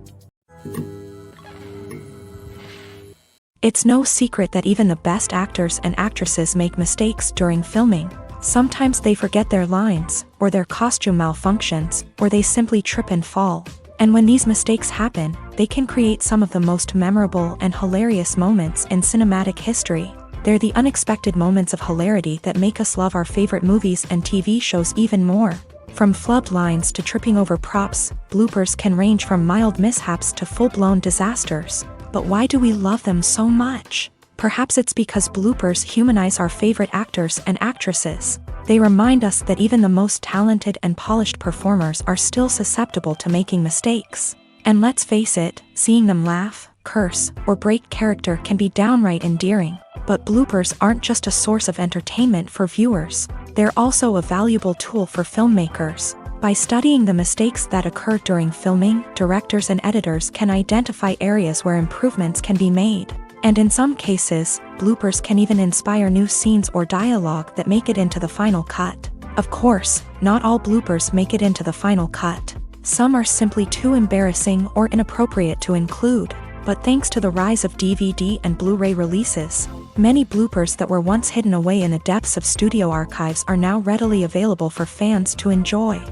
It's no secret that even the best actors and actresses make mistakes during filming. Sometimes they forget their lines, or their costume malfunctions, or they simply trip and fall. And when these mistakes happen, they can create some of the most memorable and hilarious moments in cinematic history. They're the unexpected moments of hilarity that make us love our favorite movies and TV shows even more. From flubbed lines to tripping over props, bloopers can range from mild mishaps to full-blown disasters. But why do we love them so much? Perhaps it's because bloopers humanize our favorite actors and actresses. They remind us that even the most talented and polished performers are still susceptible to making mistakes. And let's face it, seeing them laugh, curse, or break character can be downright endearing. But bloopers aren't just a source of entertainment for viewers. They're also a valuable tool for filmmakers. By studying the mistakes that occur during filming, directors and editors can identify areas where improvements can be made. And in some cases, bloopers can even inspire new scenes or dialogue that make it into the final cut. Of course, not all bloopers make it into the final cut. Some are simply too embarrassing or inappropriate to include. But thanks to the rise of DVD and Blu-ray releases, many bloopers that were once hidden away in the depths of studio archives are now readily available for fans to enjoy.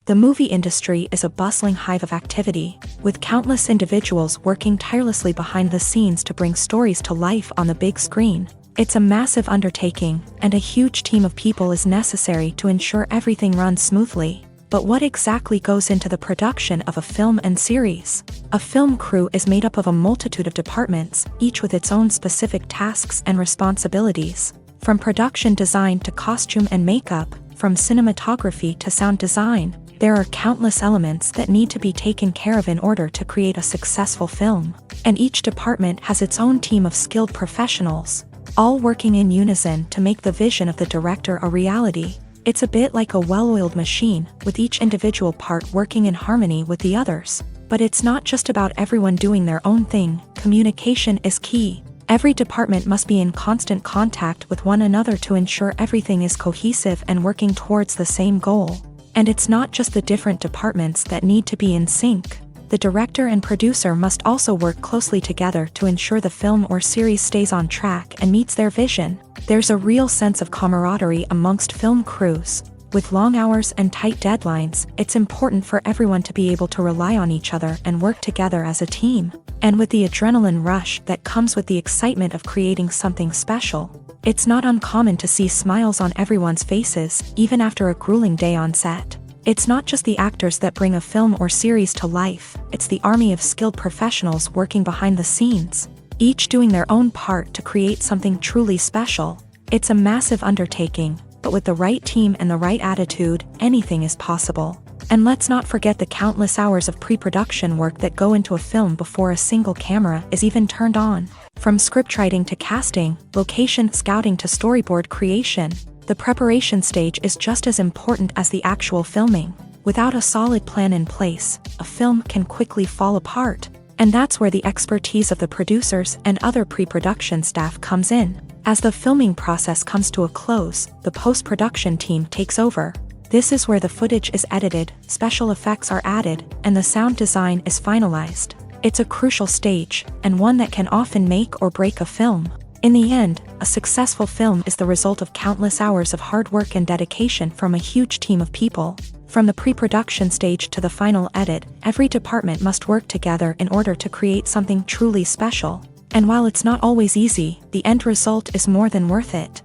The movie industry is a bustling hive of activity, with countless individuals working tirelessly behind the scenes to bring stories to life on the big screen. It's a massive undertaking, and a huge team of people is necessary to ensure everything runs smoothly. But what exactly goes into the production of a film and series? A film crew is made up of a multitude of departments, each with its own specific tasks and responsibilities. From production design to costume and makeup, from cinematography to sound design, there are countless elements that need to be taken care of in order to create a successful film. And each department has its own team of skilled professionals, all working in unison to make the vision of the director a reality. It's a bit like a well-oiled machine, with each individual part working in harmony with the others. But it's not just about everyone doing their own thing. Communication is key. Every department must be in constant contact with one another to ensure everything is cohesive and working towards the same goal. And it's not just the different departments that need to be in sync. The director and producer must also work closely together to ensure the film or series stays on track and meets their vision. There's a real sense of camaraderie amongst film crews. With long hours and tight deadlines, it's important for everyone to be able to rely on each other and work together as a team. And with the adrenaline rush that comes with the excitement of creating something special, it's not uncommon to see smiles on everyone's faces, even after a grueling day on set. It's not just the actors that bring a film or series to life, it's the army of skilled professionals working behind the scenes, each doing their own part to create something truly special. It's a massive undertaking, but with the right team and the right attitude, anything is possible. And let's not forget the countless hours of pre-production work that go into a film before a single camera is even turned on. From scriptwriting to casting, location scouting to storyboard creation, the preparation stage is just as important as the actual filming. Without a solid plan in place, a film can quickly fall apart. And that's where the expertise of the producers and other pre-production staff comes in. As the filming process comes to a close, the post-production team takes over. This is where the footage is edited, special effects are added, and the sound design is finalized. It's a crucial stage, and one that can often make or break a film. In the end, a successful film is the result of countless hours of hard work and dedication from a huge team of people. From the pre-production stage to the final edit, every department must work together in order to create something truly special. And while it's not always easy, the end result is more than worth it.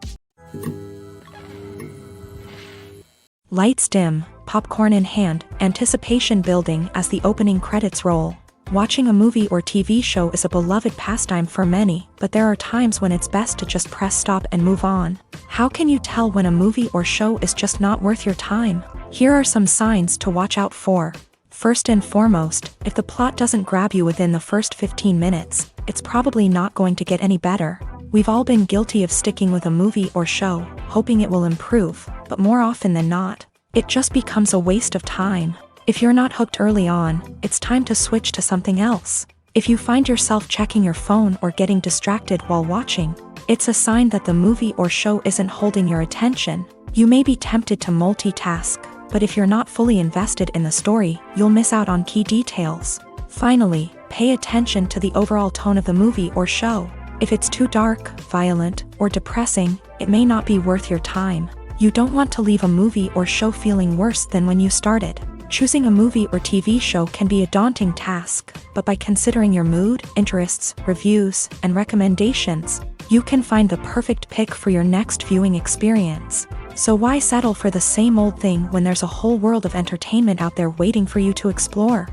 Lights dim, popcorn in hand, anticipation building as the opening credits roll. Watching a movie or TV show is a beloved pastime for many, but there are times when it's best to just press stop and move on. How can you tell when a movie or show is just not worth your time? Here are some signs to watch out for. First and foremost, if the plot doesn't grab you within the first 15 minutes, it's probably not going to get any better. We've all been guilty of sticking with a movie or show, hoping it will improve, but more often than not, it just becomes a waste of time. If you're not hooked early on, it's time to switch to something else. If you find yourself checking your phone or getting distracted while watching, it's a sign that the movie or show isn't holding your attention. You may be tempted to multitask, but if you're not fully invested in the story, you'll miss out on key details. Finally, pay attention to the overall tone of the movie or show. If it's too dark, violent, or depressing, it may not be worth your time. You don't want to leave a movie or show feeling worse than when you started. Choosing a movie or TV show can be a daunting task, but by considering your mood, interests, reviews, and recommendations, you can find the perfect pick for your next viewing experience. So why settle for the same old thing when there's a whole world of entertainment out there waiting for you to explore?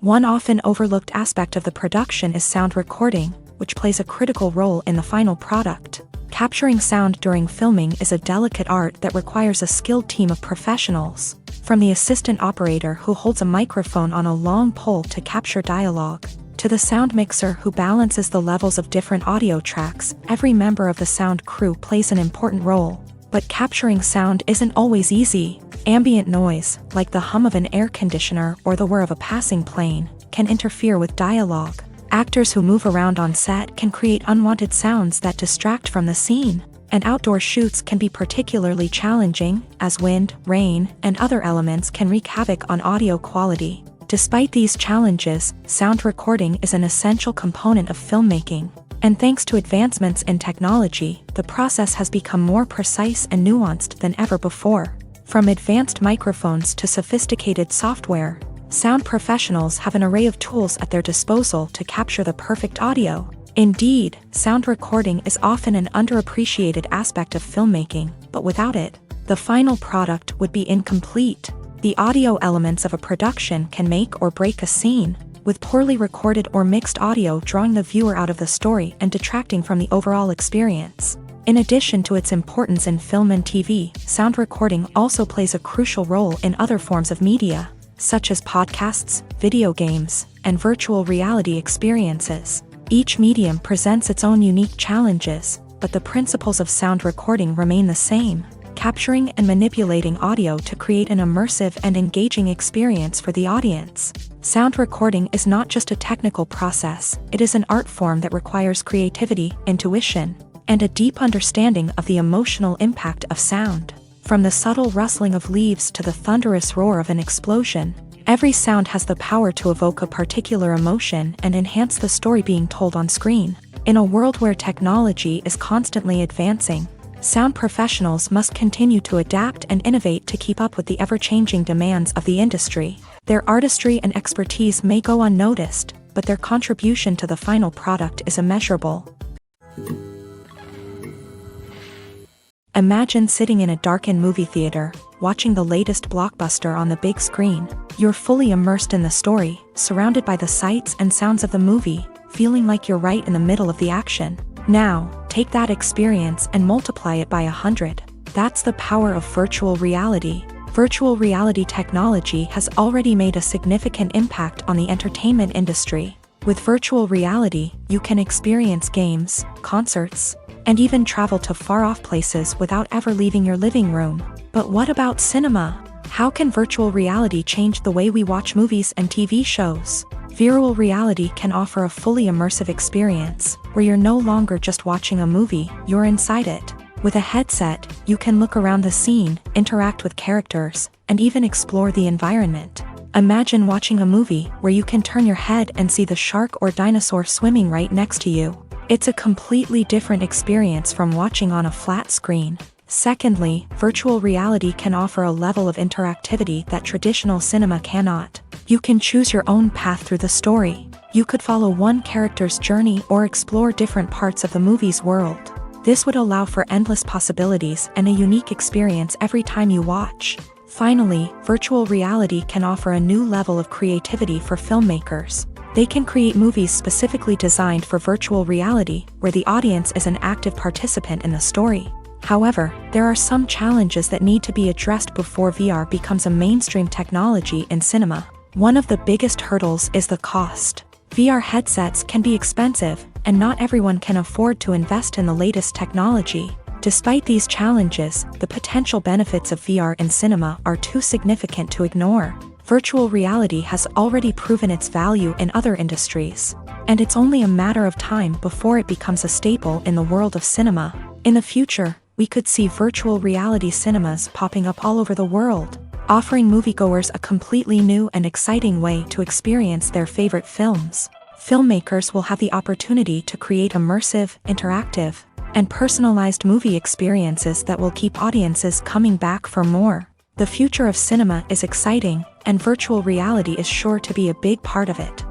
One often overlooked aspect of the production is sound recording, which plays a critical role in the final product. Capturing sound during filming is a delicate art that requires a skilled team of professionals, from the assistant operator who holds a microphone on a long pole to capture dialogue, to the sound mixer who balances the levels of different audio tracks. Every member of the sound crew plays an important role. But capturing sound isn't always easy. Ambient noise, like the hum of an air conditioner or the whir of a passing plane, can interfere with dialogue. Actors who move around on set can create unwanted sounds that distract from the scene. And outdoor shoots can be particularly challenging, as wind, rain, and other elements can wreak havoc on audio quality. Despite these challenges, sound recording is an essential component of filmmaking. And thanks to advancements in technology, the process has become more precise and nuanced than ever before. From advanced microphones to sophisticated software, sound professionals have an array of tools at their disposal to capture the perfect audio. Indeed, sound recording is often an underappreciated aspect of filmmaking, but without it, the final product would be incomplete. The audio elements of a production can make or break a scene, with poorly recorded or mixed audio drawing the viewer out of the story and detracting from the overall experience. In addition to its importance in film and TV, sound recording also plays a crucial role in other forms of media, such as podcasts, video games, and virtual reality experiences. Each medium presents its own unique challenges, but the principles of sound recording remain the same: capturing and manipulating audio to create an immersive and engaging experience for the audience. Sound recording is not just a technical process, it is an art form that requires creativity, intuition, and a deep understanding of the emotional impact of sound. From the subtle rustling of leaves to the thunderous roar of an explosion, every sound has the power to evoke a particular emotion and enhance the story being told on screen. In a world where technology is constantly advancing, sound professionals must continue to adapt and innovate to keep up with the ever-changing demands of the industry. Their artistry and expertise may go unnoticed, but their contribution to the final product is immeasurable. Imagine sitting in a darkened movie theater, watching the latest blockbuster on the big screen. You're fully immersed in the story, surrounded by the sights and sounds of the movie, feeling like you're right in the middle of the action. Now, take that experience and multiply it by 100. That's the power of virtual reality. Virtual reality technology has already made a significant impact on the entertainment industry. With virtual reality, you can experience games, concerts, and even travel to far-off places without ever leaving your living room. But what about cinema? How can virtual reality change the way we watch movies and TV shows? Virtual reality can offer a fully immersive experience, where you're no longer just watching a movie, you're inside it. With a headset, you can look around the scene, interact with characters, and even explore the environment. Imagine watching a movie where you can turn your head and see the shark or dinosaur swimming right next to you. It's a completely different experience from watching on a flat screen. Secondly, virtual reality can offer a level of interactivity that traditional cinema cannot. You can choose your own path through the story. You could follow one character's journey or explore different parts of the movie's world. This would allow for endless possibilities and a unique experience every time you watch. Finally, virtual reality can offer a new level of creativity for filmmakers. They can create movies specifically designed for virtual reality, where the audience is an active participant in the story. However, there are some challenges that need to be addressed before VR becomes a mainstream technology in cinema. One of the biggest hurdles is the cost. VR headsets can be expensive, and not everyone can afford to invest in the latest technology. Despite these challenges, the potential benefits of VR in cinema are too significant to ignore. Virtual reality has already proven its value in other industries, and it's only a matter of time before it becomes a staple in the world of cinema. In the future, we could see virtual reality cinemas popping up all over the world, offering moviegoers a completely new and exciting way to experience their favorite films. Filmmakers will have the opportunity to create immersive, interactive, and personalized movie experiences that will keep audiences coming back for more. The future of cinema is exciting, and virtual reality is sure to be a big part of it.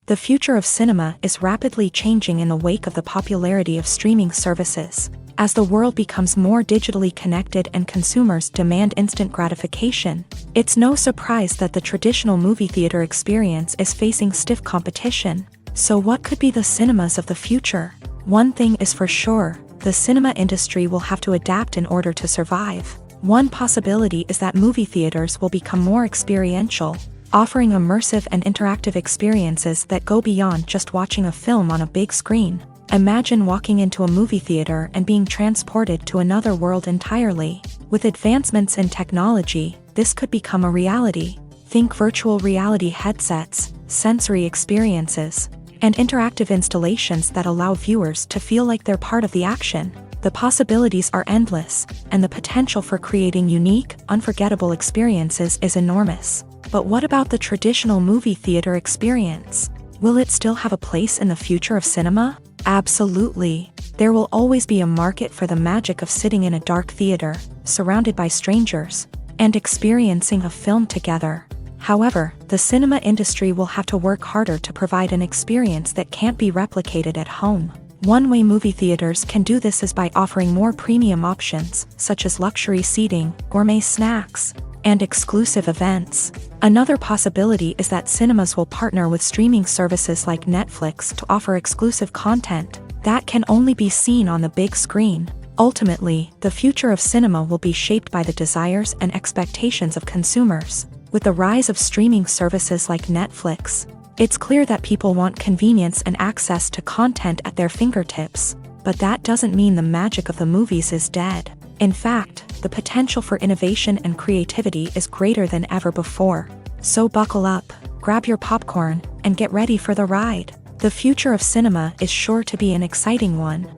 The future of cinema is rapidly changing in the wake of the popularity of streaming services. As the world becomes more digitally connected and consumers demand instant gratification, it's no surprise that the traditional movie theater experience is facing stiff competition. So what could be the cinemas of the future? One thing is for sure, the cinema industry will have to adapt in order to survive. One possibility is that movie theaters will become more experiential, offering immersive and interactive experiences that go beyond just watching a film on a big screen. Imagine walking into a movie theater and being transported to another world entirely. With advancements in technology, this could become a reality. Think virtual reality headsets, sensory experiences, and interactive installations that allow viewers to feel like they're part of the action. The possibilities are endless, and the potential for creating unique, unforgettable experiences is enormous. But what about the traditional movie theater experience? Will it still have a place in the future of cinema? Absolutely. There will always be a market for the magic of sitting in a dark theater, surrounded by strangers, and experiencing a film together. However, the cinema industry will have to work harder to provide an experience that can't be replicated at home. One way movie theaters can do this is by offering more premium options, such as luxury seating, gourmet snacks, and exclusive events. Another possibility is that cinemas will partner with streaming services like Netflix to offer exclusive content that can only be seen on the big screen. Ultimately, the future of cinema will be shaped by the desires and expectations of consumers. With the rise of streaming services like Netflix, it's clear that people want convenience and access to content at their fingertips. But that doesn't mean the magic of the movies is dead. In fact, the potential for innovation and creativity is greater than ever before. So buckle up, grab your popcorn, and get ready for the ride. The future of cinema is sure to be an exciting one.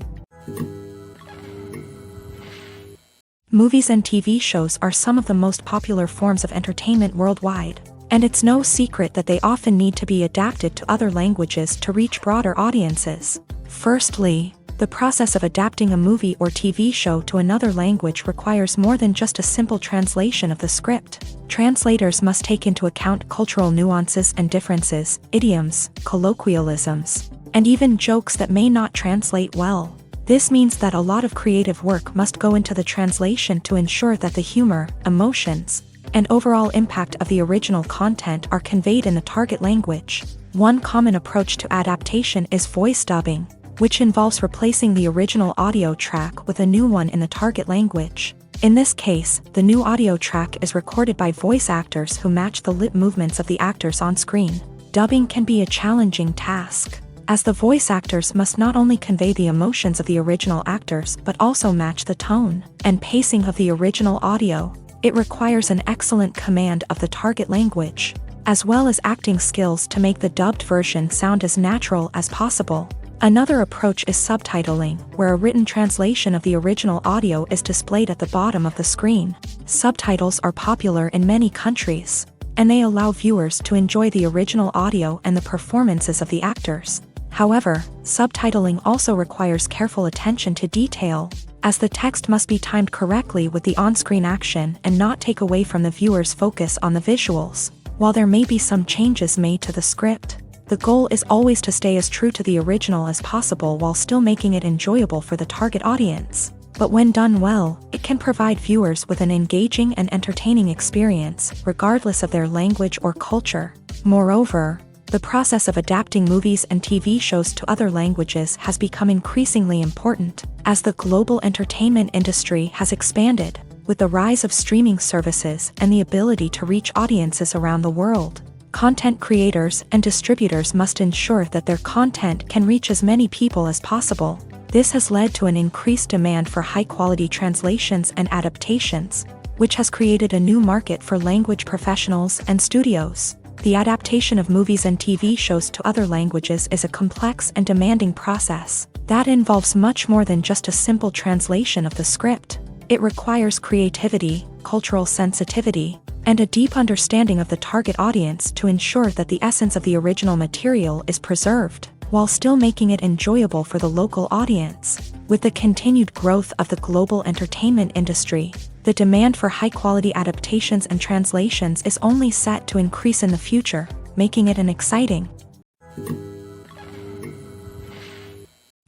Movies and TV shows are some of the most popular forms of entertainment worldwide, and it's no secret that they often need to be adapted to other languages to reach broader audiences. Firstly, the process of adapting a movie or TV show to another language requires more than just a simple translation of the script. Translators must take into account cultural nuances and differences, idioms, colloquialisms, and even jokes that may not translate well. This means that a lot of creative work must go into the translation to ensure that the humor, emotions, and overall impact of the original content are conveyed in the target language. One common approach to adaptation is voice dubbing, which involves replacing the original audio track with a new one in the target language. In this case, the new audio track is recorded by voice actors who match the lip movements of the actors on screen. Dubbing can be a challenging task, as the voice actors must not only convey the emotions of the original actors but also match the tone and pacing of the original audio. It requires an excellent command of the target language, as well as acting skills to make the dubbed version sound as natural as possible. Another approach is subtitling, where a written translation of the original audio is displayed at the bottom of the screen. Subtitles are popular in many countries, and they allow viewers to enjoy the original audio and the performances of the actors. However, subtitling also requires careful attention to detail, as the text must be timed correctly with the on-screen action and not take away from the viewer's focus on the visuals. While there may be some changes made to the script, the goal is always to stay as true to the original as possible while still making it enjoyable for the target audience. But when done well, it can provide viewers with an engaging and entertaining experience, regardless of their language or culture. Moreover, the process of adapting movies and TV shows to other languages has become increasingly important, as the global entertainment industry has expanded, with the rise of streaming services and the ability to reach audiences around the world. Content creators and distributors must ensure that their content can reach as many people as possible. This has led to an increased demand for high-quality translations and adaptations, which has created a new market for language professionals and studios. The adaptation of movies and TV shows to other languages is a complex and demanding process that involves much more than just a simple translation of the script. It requires creativity, cultural sensitivity, and a deep understanding of the target audience to ensure that the essence of the original material is preserved, while still making it enjoyable for the local audience. With the continued growth of the global entertainment industry, the demand for high-quality adaptations and translations is only set to increase in the future, making it an exciting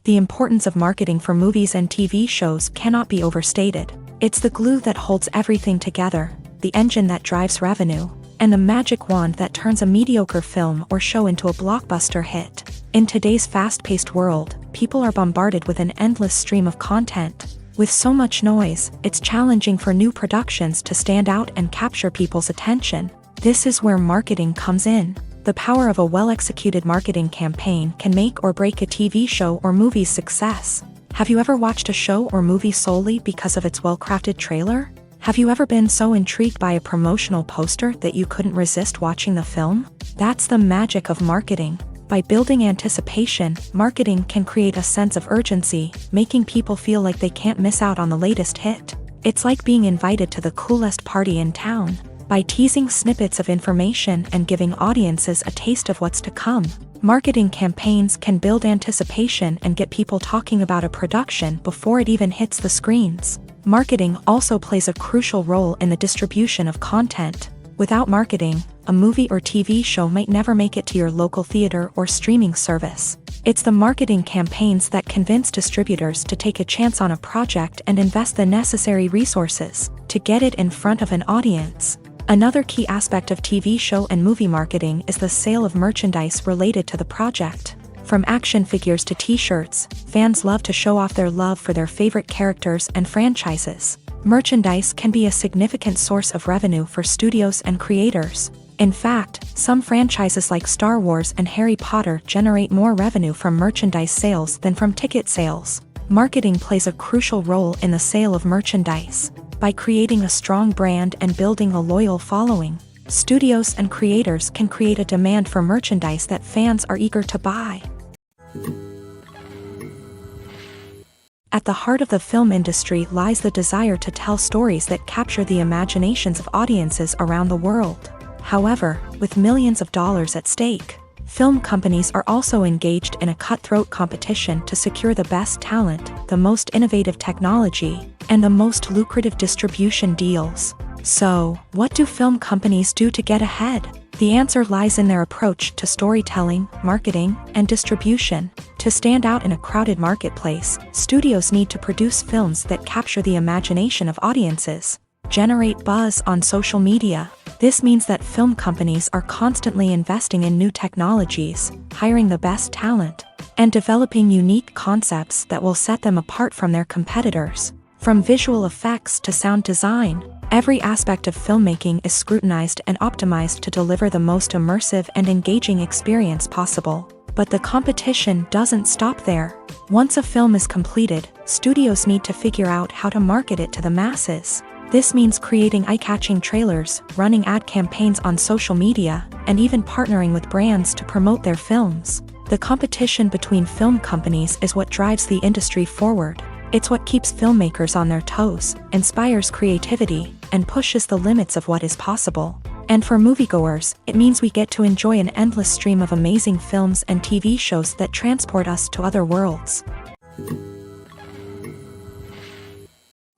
The importance of marketing for movies and TV shows cannot be overstated. It's the glue that holds everything together, the engine that drives revenue, and the magic wand that turns a mediocre film or show into a blockbuster hit. In today's fast-paced world, people are bombarded with an endless stream of content. With so much noise, it's challenging for new productions to stand out and capture people's attention. This is where marketing comes in. The power of a well-executed marketing campaign can make or break a TV show or movie's success. Have you ever watched a show or movie solely because of its well-crafted trailer? Have you ever been so intrigued by a promotional poster that you couldn't resist watching the film? That's the magic of marketing. By building anticipation, marketing can create a sense of urgency, making people feel like they can't miss out on the latest hit. It's like being invited to the coolest party in town. By teasing snippets of information and giving audiences a taste of what's to come, marketing campaigns can build anticipation and get people talking about a production before it even hits the screens. Marketing also plays a crucial role in the distribution of content. Without marketing, a movie or TV show might never make it to your local theater or streaming service. It's the marketing campaigns that convince distributors to take a chance on a project and invest the necessary resources to get it in front of an audience. Another key aspect of TV show and movie marketing is the sale of merchandise related to the project. From action figures to t-shirts, fans love to show off their love for their favorite characters and franchises. Merchandise can be a significant source of revenue for studios and creators. In fact, some franchises like Star Wars and Harry Potter generate more revenue from merchandise sales than from ticket sales. Marketing plays a crucial role in the sale of merchandise. By creating a strong brand and building a loyal following, studios and creators can create a demand for merchandise that fans are eager to buy. At the heart of the film industry lies the desire to tell stories that capture the imaginations of audiences around the world. However, with millions of dollars at stake, film companies are also engaged in a cutthroat competition to secure the best talent, the most innovative technology, and the most lucrative distribution deals. So, what do film companies do to get ahead? The answer lies in their approach to storytelling, marketing, and distribution. To stand out in a crowded marketplace, studios need to produce films that capture the imagination of audiences, generate buzz on social media. This means that film companies are constantly investing in new technologies, hiring the best talent, and developing unique concepts that will set them apart from their competitors. From visual effects to sound design, every aspect of filmmaking is scrutinized and optimized to deliver the most immersive and engaging experience possible. But the competition doesn't stop there. Once a film is completed, studios need to figure out how to market it to the masses. This means creating eye-catching trailers, running ad campaigns on social media, and even partnering with brands to promote their films. The competition between film companies is what drives the industry forward. It's what keeps filmmakers on their toes, inspires creativity, and pushes the limits of what is possible. And for moviegoers, it means we get to enjoy an endless stream of amazing films and TV shows that transport us to other worlds.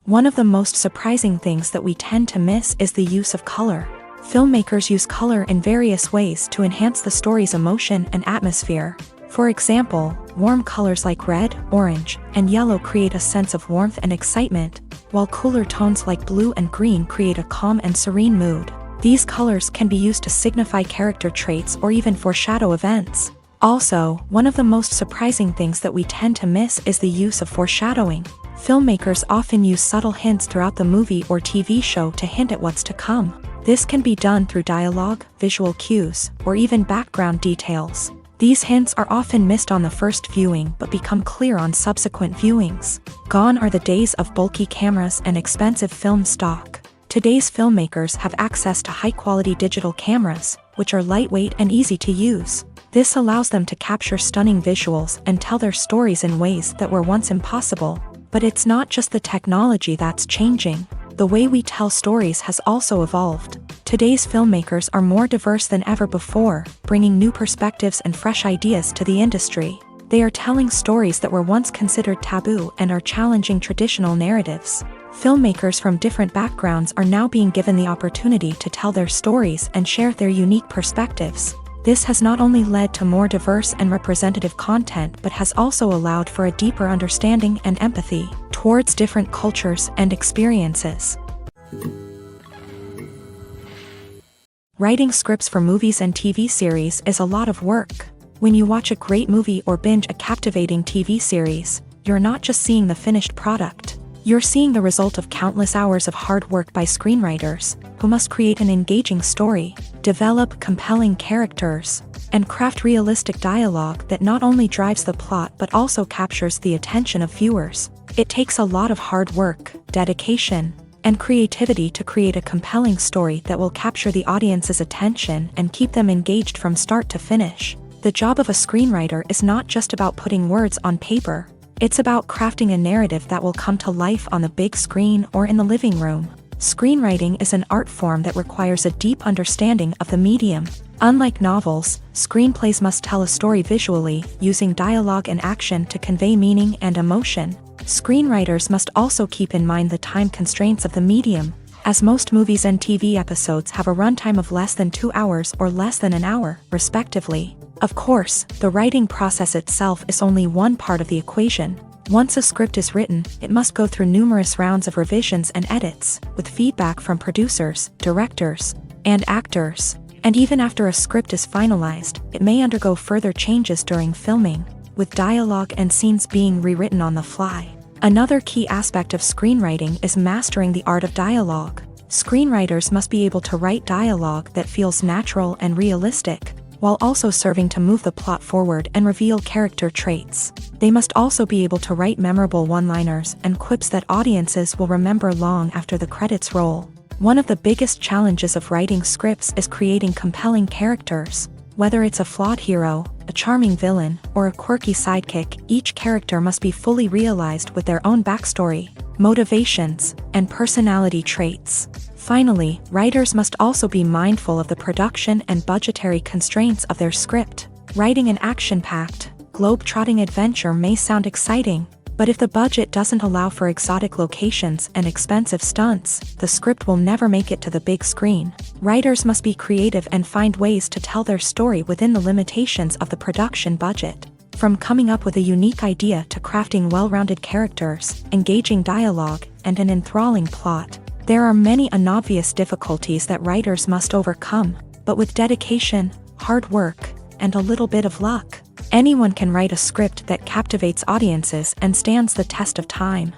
One of the most surprising things that we tend to miss is the use of color. Filmmakers use color in various ways to enhance the story's emotion and atmosphere. For example, warm colors like red, orange, and yellow create a sense of warmth and excitement, while cooler tones like blue and green create a calm and serene mood. These colors can be used to signify character traits or even foreshadow events. Also, one of the most surprising things that we tend to miss is the use of foreshadowing. Filmmakers often use subtle hints throughout the movie or TV show to hint at what's to come. This can be done through dialogue, visual cues, or even background details. These hints are often missed on the first viewing but become clear on subsequent viewings. Gone are the days of bulky cameras and expensive film stock. Today's filmmakers have access to high-quality digital cameras, which are lightweight and easy to use. This allows them to capture stunning visuals and tell their stories in ways that were once impossible. But it's not just the technology that's changing. The way we tell stories has also evolved. Today's filmmakers are more diverse than ever before, bringing new perspectives and fresh ideas to the industry. They are telling stories that were once considered taboo and are challenging traditional narratives. Filmmakers from different backgrounds are now being given the opportunity to tell their stories and share their unique perspectives. This has not only led to more diverse and representative content but has also allowed for a deeper understanding and empathy towards different cultures and experiences. Writing scripts for movies and TV series is a lot of work. When you watch a great movie or binge a captivating TV series, you're not just seeing the finished product. You're seeing the result of countless hours of hard work by screenwriters, who must create an engaging story, develop compelling characters, and craft realistic dialogue that not only drives the plot but also captures the attention of viewers. It takes a lot of hard work, dedication, and creativity to create a compelling story that will capture the audience's attention and keep them engaged from start to finish. The job of a screenwriter is not just about putting words on paper. It's about crafting a narrative that will come to life on the big screen or in the living room. Screenwriting is an art form that requires a deep understanding of the medium. Unlike novels, screenplays must tell a story visually, using dialogue and action to convey meaning and emotion. Screenwriters must also keep in mind the time constraints of the medium, as most movies and TV episodes have a runtime of less than 2 hours or less than an hour, respectively. Of course, the writing process itself is only one part of the equation. Once a script is written, it must go through numerous rounds of revisions and edits, with feedback from producers, directors, and actors. And even after a script is finalized, it may undergo further changes during filming, with dialogue and scenes being rewritten on the fly. Another key aspect of screenwriting is mastering the art of dialogue. Screenwriters must be able to write dialogue that feels natural and realistic, while also serving to move the plot forward and reveal character traits. They must also be able to write memorable one-liners and quips that audiences will remember long after the credits roll. One of the biggest challenges of writing scripts is creating compelling characters. Whether it's a flawed hero, a charming villain, or a quirky sidekick, each character must be fully realized with their own backstory, motivations, and personality traits. Finally, writers must also be mindful of the production and budgetary constraints of their script. Writing an action-packed, globe-trotting adventure may sound exciting, but if the budget doesn't allow for exotic locations and expensive stunts, the script will never make it to the big screen. Writers must be creative and find ways to tell their story within the limitations of the production budget. From coming up with a unique idea to crafting well-rounded characters, engaging dialogue, and an enthralling plot, there are many unobvious difficulties that writers must overcome, but with dedication, hard work, and a little bit of luck, anyone can write a script that captivates audiences and stands the test of time.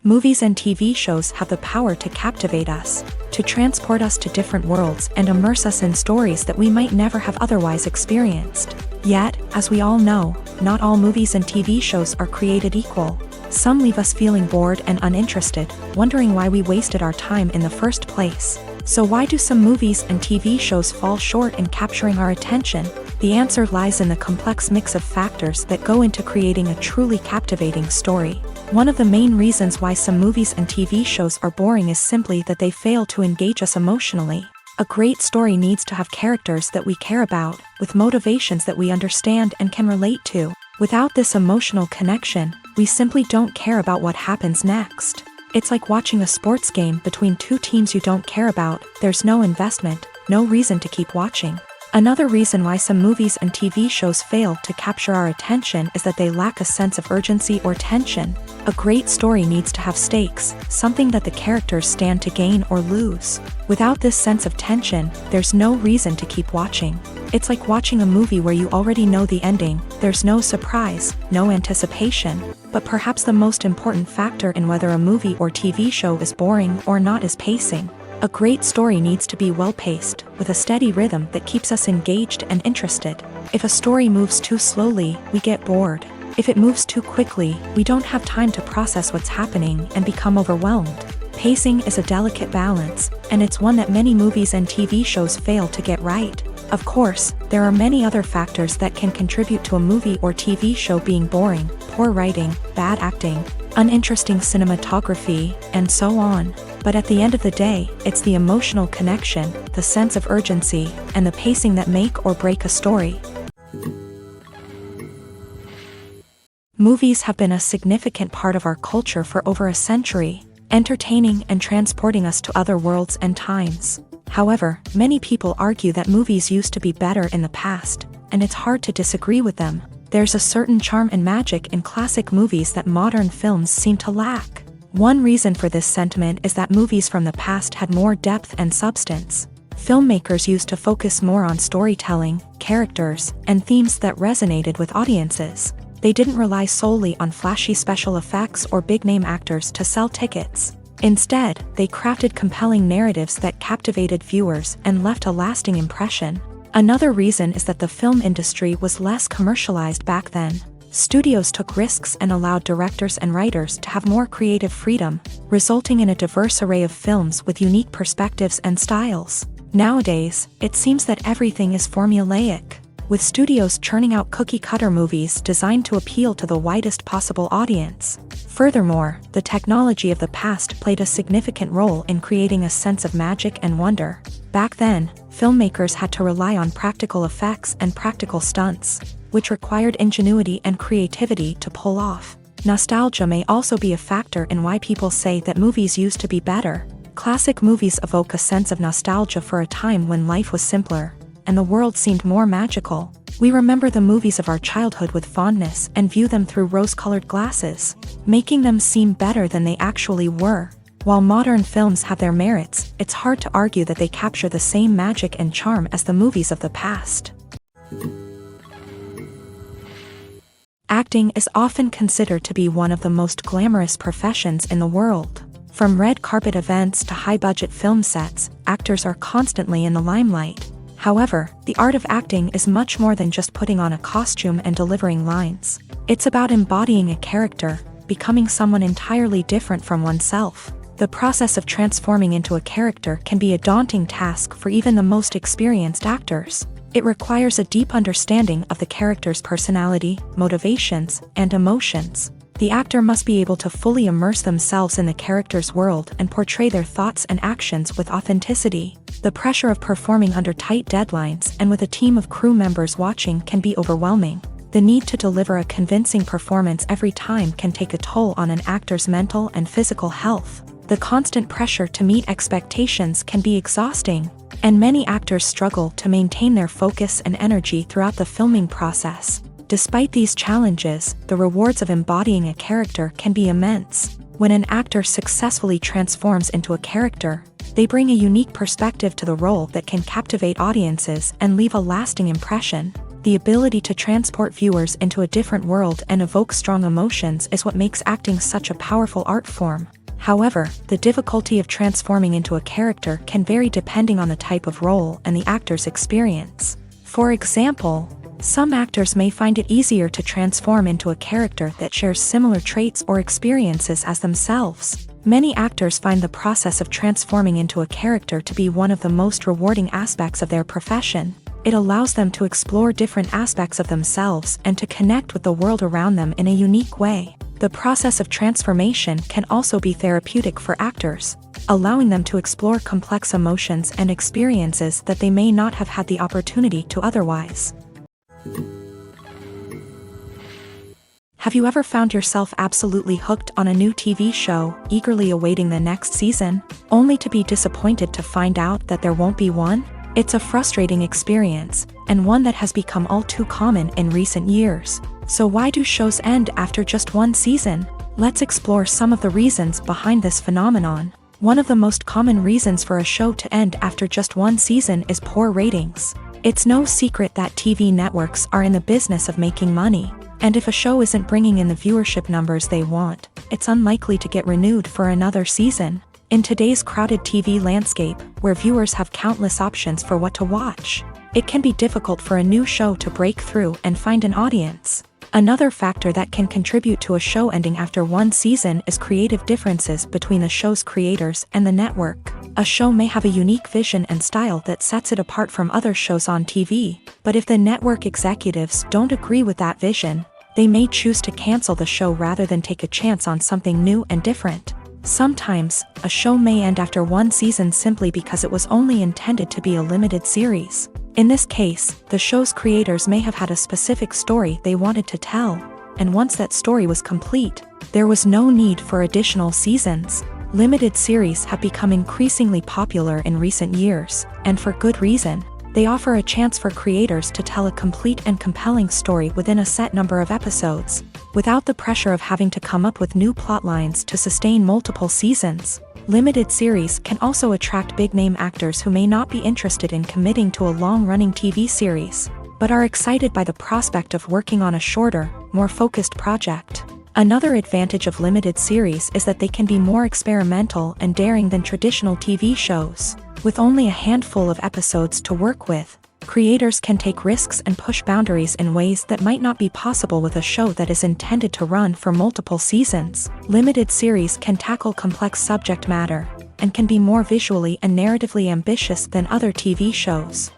Movies and TV shows have the power to captivate us, to transport us to different worlds and immerse us in stories that we might never have otherwise experienced. Yet, as we all know, not all movies and TV shows are created equal. Some leave us feeling bored and uninterested, wondering why we wasted our time in the first place. So why do some movies and TV shows fall short in capturing our attention? The answer lies in the complex mix of factors that go into creating a truly captivating story. One of the main reasons why some movies and TV shows are boring is simply that they fail to engage us emotionally. A great story needs to have characters that we care about, with motivations that we understand and can relate to. Without this emotional connection, we simply don't care about what happens next. It's like watching a sports game between two teams you don't care about. There's no investment, no reason to keep watching. Another reason why some movies and TV shows fail to capture our attention is that they lack a sense of urgency or tension. A great story needs to have stakes, something that the characters stand to gain or lose. Without this sense of tension, there's no reason to keep watching. It's like watching a movie where you already know the ending. There's no surprise, no anticipation. But perhaps the most important factor in whether a movie or TV show is boring or not is pacing. A great story needs to be well-paced, with a steady rhythm that keeps us engaged and interested. If a story moves too slowly, we get bored. If it moves too quickly, we don't have time to process what's happening and become overwhelmed. Pacing is a delicate balance, and it's one that many movies and TV shows fail to get right. Of course, there are many other factors that can contribute to a movie or TV show being boring: poor writing, bad acting, uninteresting cinematography, and so on. But at the end of the day, it's the emotional connection, the sense of urgency, and the pacing that make or break a story. Movies have been a significant part of our culture for over a century. entertaining and transporting us to other worlds and times. However, many people argue that movies used to be better in the past, and it's hard to disagree with them. There's a certain charm and magic in classic movies that modern films seem to lack. One reason for this sentiment is that movies from the past had more depth and substance. Filmmakers used to focus more on storytelling, characters, and themes that resonated with audiences. They didn't rely solely on flashy special effects or big-name actors to sell tickets. Instead, they crafted compelling narratives that captivated viewers and left a lasting impression. Another reason is that the film industry was less commercialized back then. Studios took risks and allowed directors and writers to have more creative freedom, resulting in a diverse array of films with unique perspectives and styles. Nowadays, it seems that everything is formulaic, with studios churning out cookie-cutter movies designed to appeal to the widest possible audience. Furthermore, the technology of the past played a significant role in creating a sense of magic and wonder. Back then, filmmakers had to rely on practical effects and practical stunts, which required ingenuity and creativity to pull off. Nostalgia may also be a factor in why people say that movies used to be better. Classic movies evoke a sense of nostalgia for a time when life was simpler, and the world seemed more magical. We remember the movies of our childhood with fondness and view them through rose-colored glasses, making them seem better than they actually were. While modern films have their merits, it's hard to argue that they capture the same magic and charm as the movies of the past. Acting is often considered to be one of the most glamorous professions in the world. From red carpet events to high-budget film sets, actors are constantly in the limelight. However, the art of acting is much more than just putting on a costume and delivering lines. It's about embodying a character, becoming someone entirely different from oneself. The process of transforming into a character can be a daunting task for even the most experienced actors. It requires a deep understanding of the character's personality, motivations, and emotions. The actor must be able to fully immerse themselves in the character's world and portray their thoughts and actions with authenticity. The pressure of performing under tight deadlines and with a team of crew members watching can be overwhelming. The need to deliver a convincing performance every time can take a toll on an actor's mental and physical health. The constant pressure to meet expectations can be exhausting, and many actors struggle to maintain their focus and energy throughout the filming process. Despite these challenges, the rewards of embodying a character can be immense. When an actor successfully transforms into a character, they bring a unique perspective to the role that can captivate audiences and leave a lasting impression. The ability to transport viewers into a different world and evoke strong emotions is what makes acting such a powerful art form. However, the difficulty of transforming into a character can vary depending on the type of role and the actor's experience. For example, some actors may find it easier to transform into a character that shares similar traits or experiences as themselves. Many actors find the process of transforming into a character to be one of the most rewarding aspects of their profession. It allows them to explore different aspects of themselves and to connect with the world around them in a unique way. The process of transformation can also be therapeutic for actors, allowing them to explore complex emotions and experiences that they may not have had the opportunity to otherwise. Have you ever found yourself absolutely hooked on a new TV show, eagerly awaiting the next season, only to be disappointed to find out that there won't be one? It's a frustrating experience, and one that has become all too common in recent years. So why do shows end after just one season? Let's explore some of the reasons behind this phenomenon. One of the most common reasons for a show to end after just one season is poor ratings. It's no secret that TV networks are in the business of making money, and if a show isn't bringing in the viewership numbers they want, it's unlikely to get renewed for another season. In today's crowded TV landscape, where viewers have countless options for what to watch, it can be difficult for a new show to break through and find an audience. Another factor that can contribute to a show ending after one season is creative differences between the show's creators and the network. A show may have a unique vision and style that sets it apart from other shows on TV, but if the network executives don't agree with that vision, they may choose to cancel the show rather than take a chance on something new and different. Sometimes, a show may end after one season simply because it was only intended to be a limited series. In this case, the show's creators may have had a specific story they wanted to tell, and once that story was complete, there was no need for additional seasons. Limited series have become increasingly popular in recent years, and for good reason. They offer a chance for creators to tell a complete and compelling story within a set number of episodes, without the pressure of having to come up with new plotlines to sustain multiple seasons. Limited series can also attract big-name actors who may not be interested in committing to a long-running TV series, but are excited by the prospect of working on a shorter, more focused project. Another advantage of limited series is that they can be more experimental and daring than traditional TV shows. With only a handful of episodes to work with, creators can take risks and push boundaries in ways that might not be possible with a show that is intended to run for multiple seasons. Limited series can tackle complex subject matter, and can be more visually and narratively ambitious than other TV shows.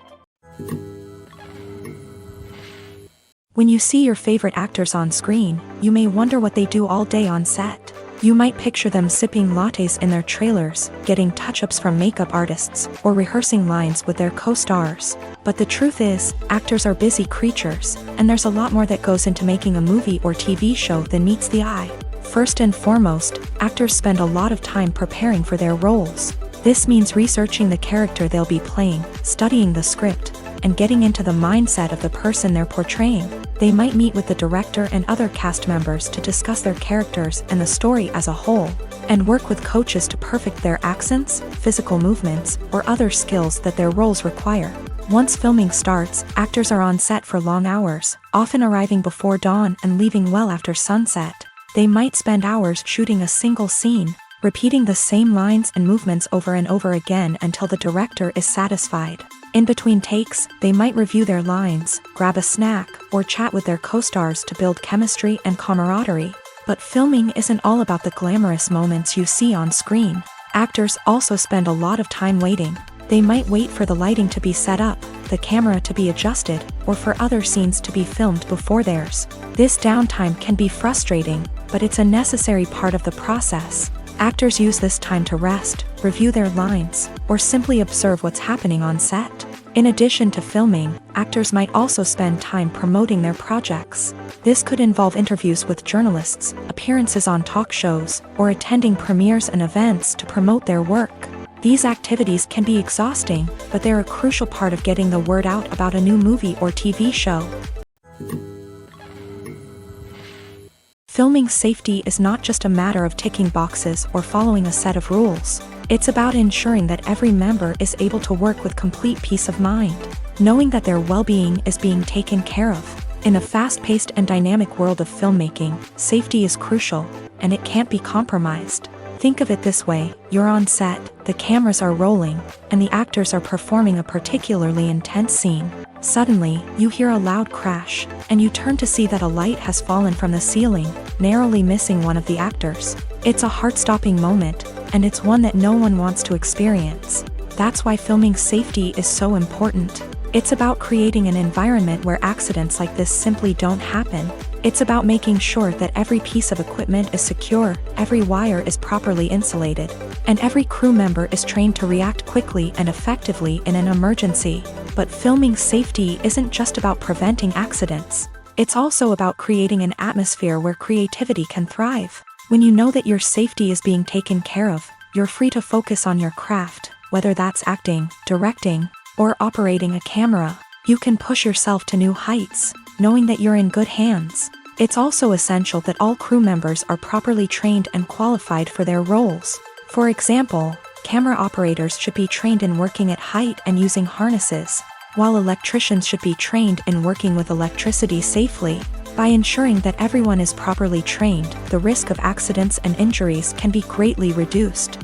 When you see your favorite actors on screen, you may wonder what they do all day on set. You might picture them sipping lattes in their trailers, getting touch-ups from makeup artists, or rehearsing lines with their co-stars. But the truth is, actors are busy creatures, and there's a lot more that goes into making a movie or TV show than meets the eye. First and foremost, actors spend a lot of time preparing for their roles. This means researching the character they'll be playing, studying the script, and getting into the mindset of the person they're portraying. They might meet with the director and other cast members to discuss their characters and the story as a whole, and work with coaches to perfect their accents, physical movements, or other skills that their roles require. Once filming starts, actors are on set for long hours, often arriving before dawn and leaving well after sunset. They might spend hours shooting a single scene, repeating the same lines and movements over and over again until the director is satisfied. In between takes, they might review their lines, grab a snack, or chat with their co-stars to build chemistry and camaraderie. But filming isn't all about the glamorous moments you see on screen. Actors also spend a lot of time waiting. They might wait for the lighting to be set up, the camera to be adjusted, or for other scenes to be filmed before theirs. This downtime can be frustrating, but it's a necessary part of the process. Actors use this time to rest, review their lines, or simply observe what's happening on set. In addition to filming, actors might also spend time promoting their projects. This could involve interviews with journalists, appearances on talk shows, or attending premieres and events to promote their work. These activities can be exhausting, but they're a crucial part of getting the word out about a new movie or TV show. Filming safety is not just a matter of ticking boxes or following a set of rules. It's about ensuring that every member is able to work with complete peace of mind, knowing that their well-being is being taken care of. In a fast-paced and dynamic world of filmmaking, safety is crucial, and it can't be compromised. Think of it this way: you're on set, the cameras are rolling, and the actors are performing a particularly intense scene. Suddenly, you hear a loud crash, and you turn to see that a light has fallen from the ceiling, narrowly missing one of the actors. It's a heart-stopping moment, and it's one that no one wants to experience. That's why filming safety is so important. It's about creating an environment where accidents like this simply don't happen. It's about making sure that every piece of equipment is secure, every wire is properly insulated, and every crew member is trained to react quickly and effectively in an emergency. But filming safety isn't just about preventing accidents. It's also about creating an atmosphere where creativity can thrive. When you know that your safety is being taken care of, you're free to focus on your craft, whether that's acting, directing, or operating a camera. You can push yourself to new heights, knowing that you're in good hands. It's also essential that all crew members are properly trained and qualified for their roles. For example, camera operators should be trained in working at height and using harnesses, while electricians should be trained in working with electricity safely. By ensuring that everyone is properly trained, the risk of accidents and injuries can be greatly reduced.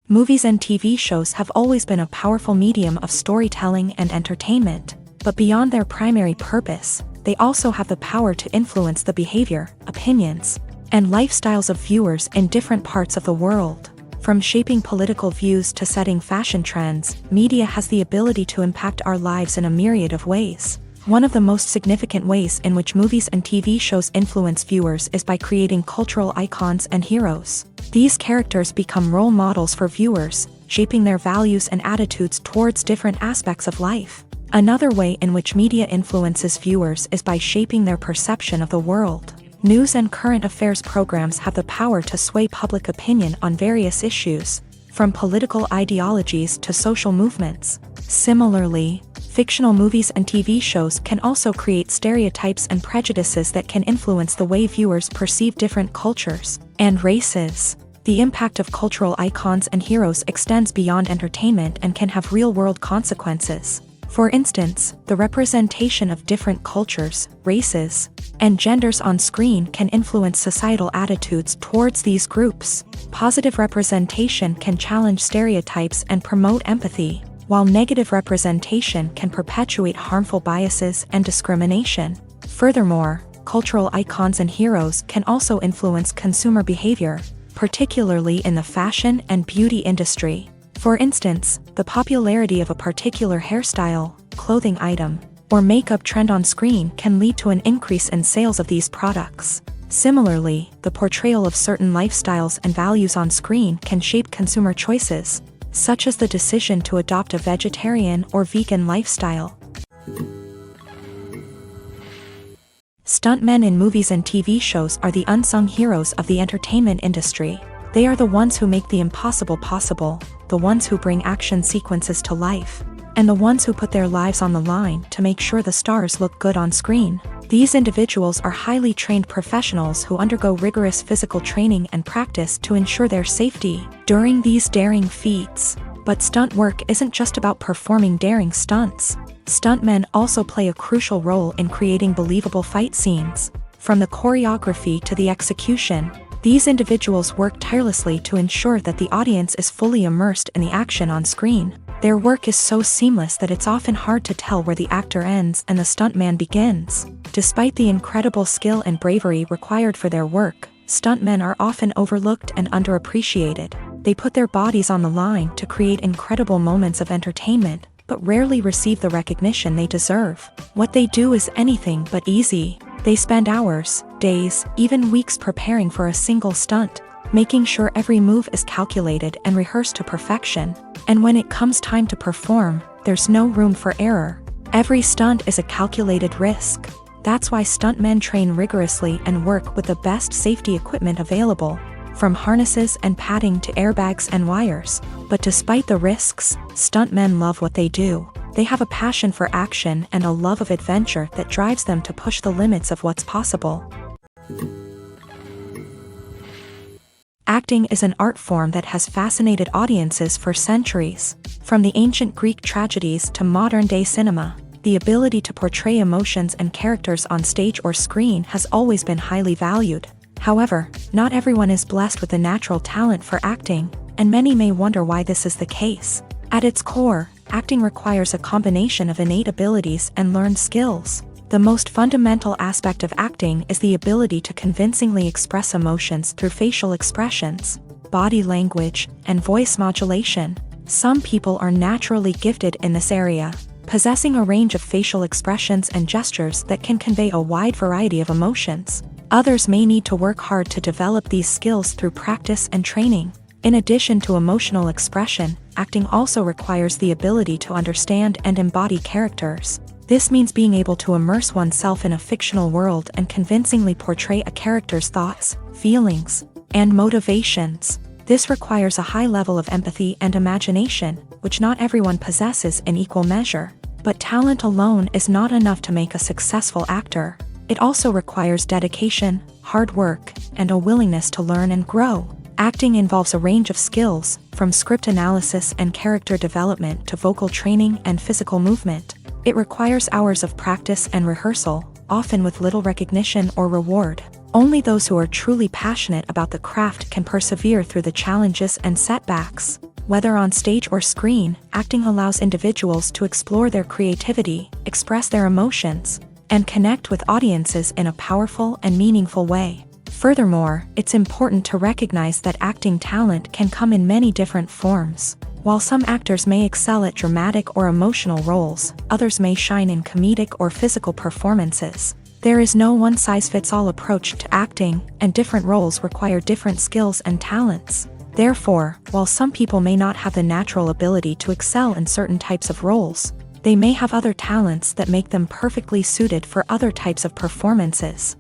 Movies and TV shows have always been a powerful medium of storytelling and entertainment, but beyond their primary purpose, they also have the power to influence the behavior, opinions, and lifestyles of viewers in different parts of the world. From shaping political views to setting fashion trends, media has the ability to impact our lives in a myriad of ways. One of the most significant ways in which movies and TV shows influence viewers is by creating cultural icons and heroes. These characters become role models for viewers, shaping their values and attitudes towards different aspects of life. Another way in which media influences viewers is by shaping their perception of the world. News and current affairs programs have the power to sway public opinion on various issues, from political ideologies to social movements. Similarly, fictional movies and TV shows can also create stereotypes and prejudices that can influence the way viewers perceive different cultures and races. The impact of cultural icons and heroes extends beyond entertainment and can have real-world consequences. For instance, the representation of different cultures, races, and genders on screen can influence societal attitudes towards these groups. Positive representation can challenge stereotypes and promote empathy, while negative representation can perpetuate harmful biases and discrimination. Furthermore, cultural icons and heroes can also influence consumer behavior, particularly in the fashion and beauty industry. For instance, the popularity of a particular hairstyle, clothing item, or makeup trend on screen can lead to an increase in sales of these products. Similarly, the portrayal of certain lifestyles and values on screen can shape consumer choices, such as the decision to adopt a vegetarian or vegan lifestyle. Stuntmen in movies and TV shows are the unsung heroes of the entertainment industry. They are the ones who make the impossible possible, the ones who bring action sequences to life, and the ones who put their lives on the line to make sure the stars look good on screen. These individuals are highly trained professionals who undergo rigorous physical training and practice to ensure their safety during these daring feats. But stunt work isn't just about performing daring stunts. Stuntmen also play a crucial role in creating believable fight scenes. From the choreography to the execution, these individuals work tirelessly to ensure that the audience is fully immersed in the action on screen. Their work is so seamless that it's often hard to tell where the actor ends and the stuntman begins. Despite the incredible skill and bravery required for their work, stuntmen are often overlooked and underappreciated. They put their bodies on the line to create incredible moments of entertainment, but rarely receive the recognition they deserve. What they do is anything but easy. They spend hours, days, even weeks preparing for a single stunt, making sure every move is calculated and rehearsed to perfection. And when it comes time to perform, there's no room for error. Every stunt is a calculated risk. That's why stuntmen train rigorously and work with the best safety equipment available, from harnesses and padding to airbags and wires. But despite the risks, stuntmen love what they do. They have a passion for action and a love of adventure that drives them to push the limits of what's possible. Acting is an art form that has fascinated audiences for centuries. From the ancient Greek tragedies to modern-day cinema, the ability to portray emotions and characters on stage or screen has always been highly valued. However, not everyone is blessed with the natural talent for acting, and many may wonder why this is the case. At its core, acting requires a combination of innate abilities and learned skills. The most fundamental aspect of acting is the ability to convincingly express emotions through facial expressions, body language, and voice modulation. Some people are naturally gifted in this area, possessing a range of facial expressions and gestures that can convey a wide variety of emotions. Others may need to work hard to develop these skills through practice and training. In addition to emotional expression, acting also requires the ability to understand and embody characters. This means being able to immerse oneself in a fictional world and convincingly portray a character's thoughts, feelings, and motivations. This requires a high level of empathy and imagination, which not everyone possesses in equal measure. But talent alone is not enough to make a successful actor. It also requires dedication, hard work, and a willingness to learn and grow. Acting involves a range of skills, from script analysis and character development to vocal training and physical movement. It requires hours of practice and rehearsal, often with little recognition or reward. Only those who are truly passionate about the craft can persevere through the challenges and setbacks. Whether on stage or screen, acting allows individuals to explore their creativity, express their emotions, and connect with audiences in a powerful and meaningful way. Furthermore, it's important to recognize that acting talent can come in many different forms. While some actors may excel at dramatic or emotional roles, others may shine in comedic or physical performances. There is no one-size-fits-all approach to acting, and different roles require different skills and talents. Therefore, while some people may not have the natural ability to excel in certain types of roles, they may have other talents that make them perfectly suited for other types of performances.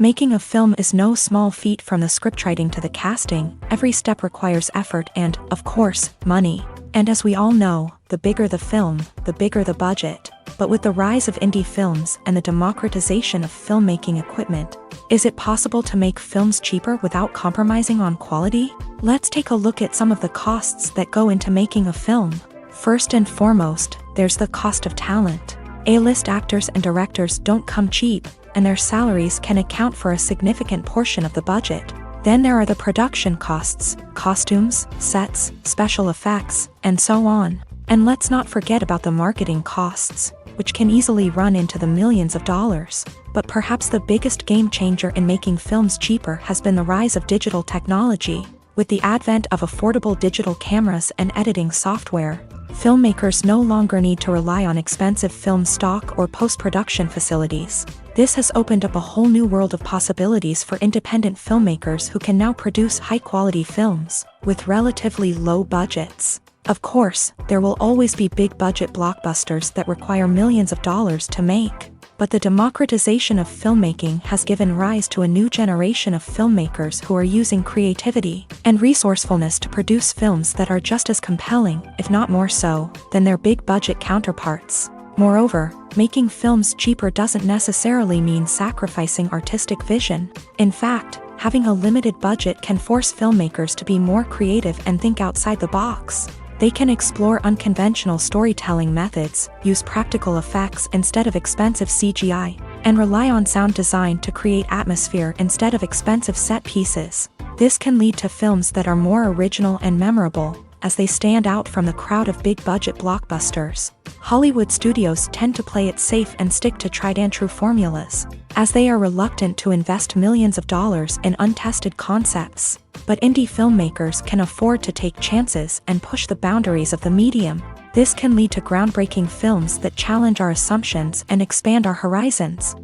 Making a film is no small feat. From the scriptwriting to the casting, every step requires effort and, of course, money. And as we all know, the bigger the film, the bigger the budget. But with the rise of indie films and the democratization of filmmaking equipment, is it possible to make films cheaper without compromising on quality? Let's take a look at some of the costs that go into making a film. First and foremost, there's the cost of talent. A-list actors and directors don't come cheap, and their salaries can account for a significant portion of the budget. Then there are the production costs, costumes, sets, special effects, and so on. And let's not forget about the marketing costs, which can easily run into the millions of dollars. But perhaps the biggest game changer in making films cheaper has been the rise of digital technology. With the advent of affordable digital cameras and editing software, filmmakers no longer need to rely on expensive film stock or post-production facilities. This has opened up a whole new world of possibilities for independent filmmakers who can now produce high-quality films with relatively low budgets. Of course, there will always be big-budget blockbusters that require millions of dollars to make. But the democratization of filmmaking has given rise to a new generation of filmmakers who are using creativity and resourcefulness to produce films that are just as compelling, if not more so, than their big-budget counterparts. Moreover, making films cheaper doesn't necessarily mean sacrificing artistic vision. In fact, having a limited budget can force filmmakers to be more creative and think outside the box. They can explore unconventional storytelling methods, use practical effects instead of expensive CGI, and rely on sound design to create atmosphere instead of expensive set pieces. This can lead to films that are more original and memorable, as they stand out from the crowd of big-budget blockbusters. Hollywood studios tend to play it safe and stick to tried-and-true formulas, as they are reluctant to invest millions of dollars in untested concepts. But indie filmmakers can afford to take chances and push the boundaries of the medium. This can lead to groundbreaking films that challenge our assumptions and expand our horizons.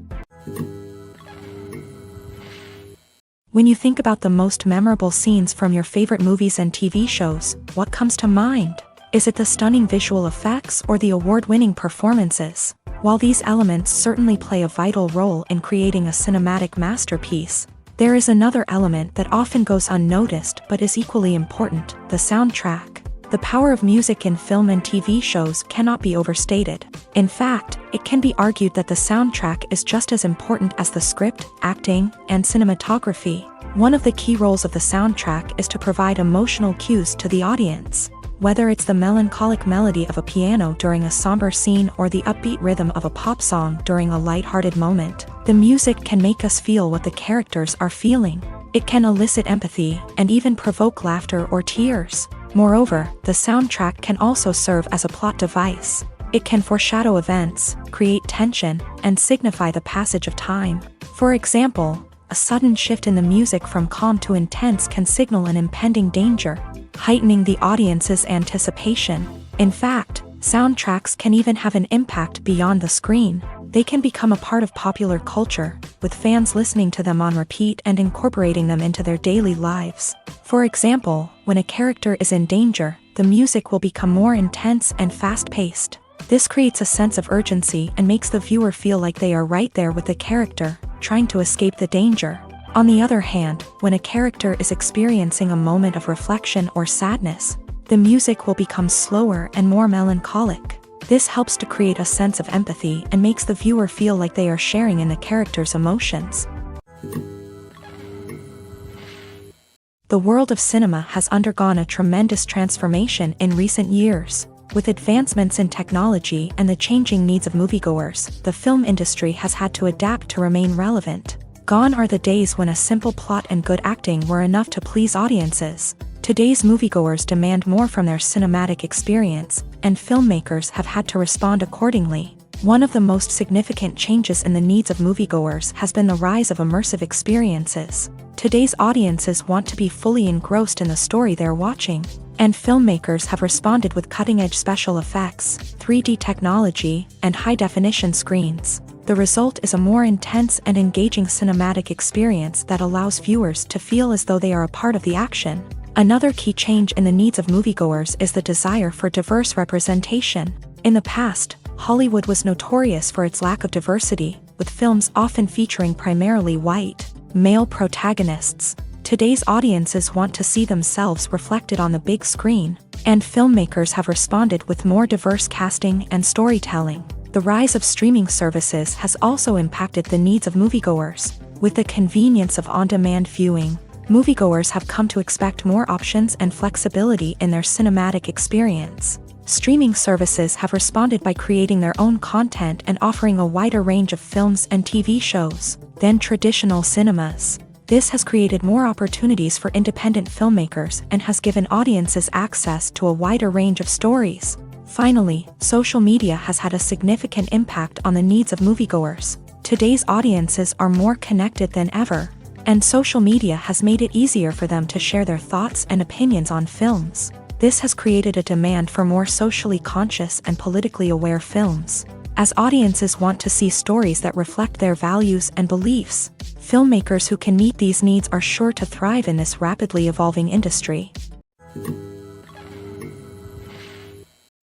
When you think about the most memorable scenes from your favorite movies and TV shows, what comes to mind? Is it the stunning visual effects or the award-winning performances? While these elements certainly play a vital role in creating a cinematic masterpiece, there is another element that often goes unnoticed but is equally important: the soundtrack. The power of music in film and TV shows cannot be overstated. In fact, it can be argued that the soundtrack is just as important as the script, acting, and cinematography. One of the key roles of the soundtrack is to provide emotional cues to the audience. Whether it's the melancholic melody of a piano during a somber scene or the upbeat rhythm of a pop song during a lighthearted moment, the music can make us feel what the characters are feeling. It can elicit empathy and even provoke laughter or tears. Moreover, the soundtrack can also serve as a plot device. It can foreshadow events, create tension, and signify the passage of time. For example, a sudden shift in the music from calm to intense can signal an impending danger, heightening the audience's anticipation. In fact, soundtracks can even have an impact beyond the screen. They can become a part of popular culture, with fans listening to them on repeat and incorporating them into their daily lives. For example, when a character is in danger, the music will become more intense and fast-paced. This creates a sense of urgency and makes the viewer feel like they are right there with the character, trying to escape the danger. On the other hand, when a character is experiencing a moment of reflection or sadness, the music will become slower and more melancholic. This helps to create a sense of empathy and makes the viewer feel like they are sharing in the character's emotions. The world of cinema has undergone a tremendous transformation in recent years. With advancements in technology and the changing needs of moviegoers, the film industry has had to adapt to remain relevant. Gone are the days when a simple plot and good acting were enough to please audiences. Today's moviegoers demand more from their cinematic experience, and filmmakers have had to respond accordingly. One of the most significant changes in the needs of moviegoers has been the rise of immersive experiences. Today's audiences want to be fully engrossed in the story they're watching, and filmmakers have responded with cutting-edge special effects, 3D technology, and high-definition screens. The result is a more intense and engaging cinematic experience that allows viewers to feel as though they are a part of the action. Another key change in the needs of moviegoers is the desire for diverse representation. In the past, Hollywood was notorious for its lack of diversity, with films often featuring primarily white, male protagonists. Today's audiences want to see themselves reflected on the big screen, and filmmakers have responded with more diverse casting and storytelling. The rise of streaming services has also impacted the needs of moviegoers. With the convenience of on-demand viewing, moviegoers have come to expect more options and flexibility in their cinematic experience. Streaming services have responded by creating their own content and offering a wider range of films and TV shows than traditional cinemas. This has created more opportunities for independent filmmakers and has given audiences access to a wider range of stories. Finally, social media has had a significant impact on the needs of moviegoers. Today's audiences are more connected than ever, and social media has made it easier for them to share their thoughts and opinions on films. This has created a demand for more socially conscious and politically aware films. As audiences want to see stories that reflect their values and beliefs, filmmakers who can meet these needs are sure to thrive in this rapidly evolving industry.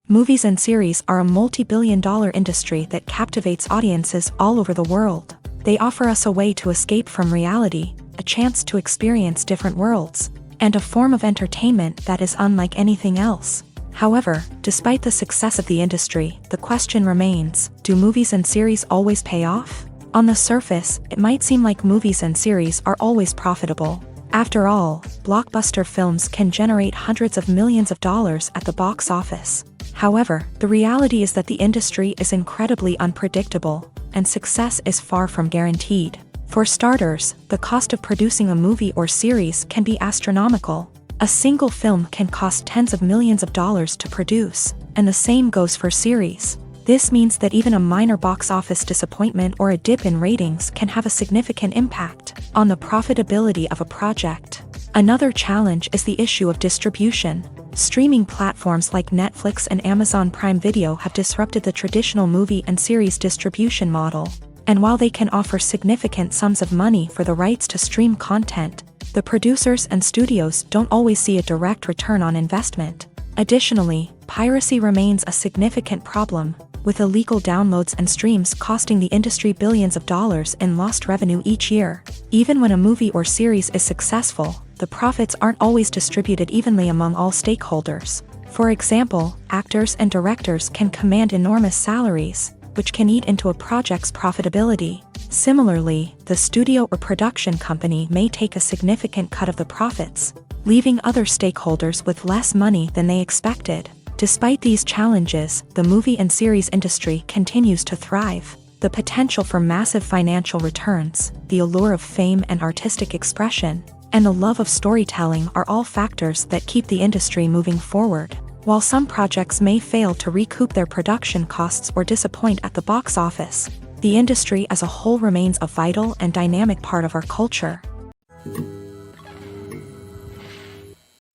Movies and series are a multi-billion-dollar industry that captivates audiences all over the world. They offer us a way to escape from reality, a chance to experience different worlds, and a form of entertainment that is unlike anything else. However, despite the success of the industry, the question remains, do movies and series always pay off? On the surface, it might seem like movies and series are always profitable. After all, blockbuster films can generate hundreds of millions of dollars at the box office. However, the reality is that the industry is incredibly unpredictable, and success is far from guaranteed. For starters, the cost of producing a movie or series can be astronomical. A single film can cost tens of millions of dollars to produce, and the same goes for series. This means that even a minor box office disappointment or a dip in ratings can have a significant impact on the profitability of a project. Another challenge is the issue of distribution. Streaming platforms like Netflix and Amazon Prime Video have disrupted the traditional movie and series distribution model. And while they can offer significant sums of money for the rights to stream content, the producers and studios don't always see a direct return on investment. Additionally, piracy remains a significant problem, with illegal downloads and streams costing the industry billions of dollars in lost revenue each year. Even when a movie or series is successful, the profits aren't always distributed evenly among all stakeholders. For example, actors and directors can command enormous salaries, which can eat into a project's profitability. Similarly, the studio or production company may take a significant cut of the profits, leaving other stakeholders with less money than they expected. Despite these challenges, the movie and series industry continues to thrive. The potential for massive financial returns, the allure of fame and artistic expression, and the love of storytelling are all factors that keep the industry moving forward. While some projects may fail to recoup their production costs or disappoint at the box office, the industry as a whole remains a vital and dynamic part of our culture.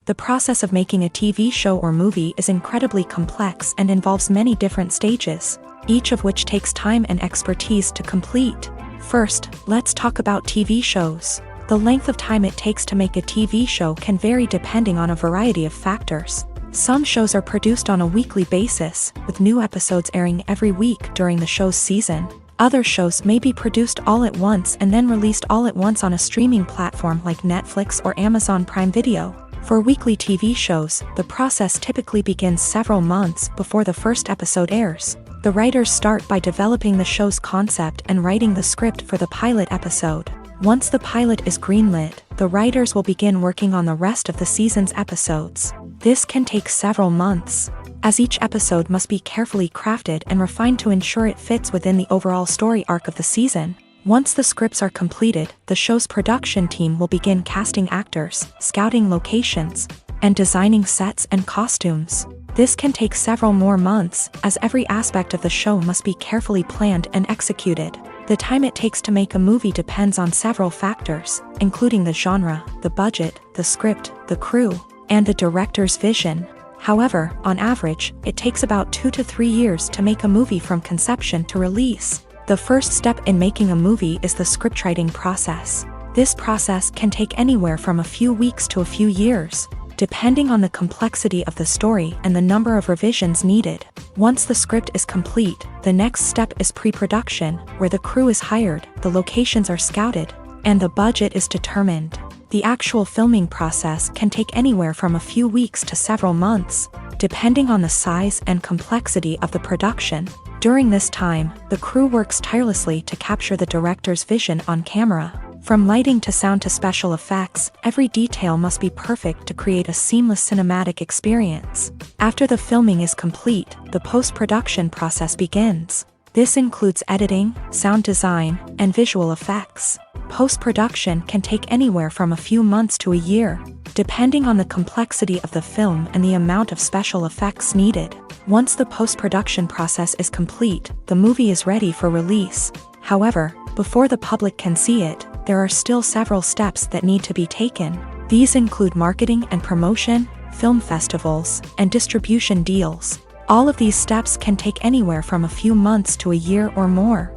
The process of making a TV show or movie is incredibly complex and involves many different stages, each of which takes time and expertise to complete. First, let's talk about TV shows. The length of time it takes to make a TV show can vary depending on a variety of factors. Some shows are produced on a weekly basis, with new episodes airing every week during the show's season. Other shows may be produced all at once and then released all at once on a streaming platform like Netflix or Amazon Prime Video. For weekly TV shows, the process typically begins several months before the first episode airs. The writers start by developing the show's concept and writing the script for the pilot episode. Once the pilot is greenlit, the writers will begin working on the rest of the season's episodes. This can take several months, as each episode must be carefully crafted and refined to ensure it fits within the overall story arc of the season. Once the scripts are completed, the show's production team will begin casting actors, scouting locations, and designing sets and costumes. This can take several more months, as every aspect of the show must be carefully planned and executed. The time it takes to make a movie depends on several factors, including the genre, the budget, the script, the crew, and the director's vision. However, on average, it takes about 2 to 3 years to make a movie from conception to release. The first step in making a movie is the scriptwriting process. This process can take anywhere from a few weeks to a few years, depending on the complexity of the story and the number of revisions needed. Once the script is complete, the next step is pre-production, where the crew is hired, the locations are scouted, and the budget is determined. The actual filming process can take anywhere from a few weeks to several months, depending on the size and complexity of the production. During this time, the crew works tirelessly to capture the director's vision on camera. From lighting to sound to special effects, every detail must be perfect to create a seamless cinematic experience. After the filming is complete, the post-production process begins. This includes editing, sound design, and visual effects. Post-production can take anywhere from a few months to a year, depending on the complexity of the film and the amount of special effects needed. Once the post-production process is complete, the movie is ready for release. However, before the public can see it, there are still several steps that need to be taken. These include marketing and promotion, film festivals, and distribution deals. All of these steps can take anywhere from a few months to a year or more.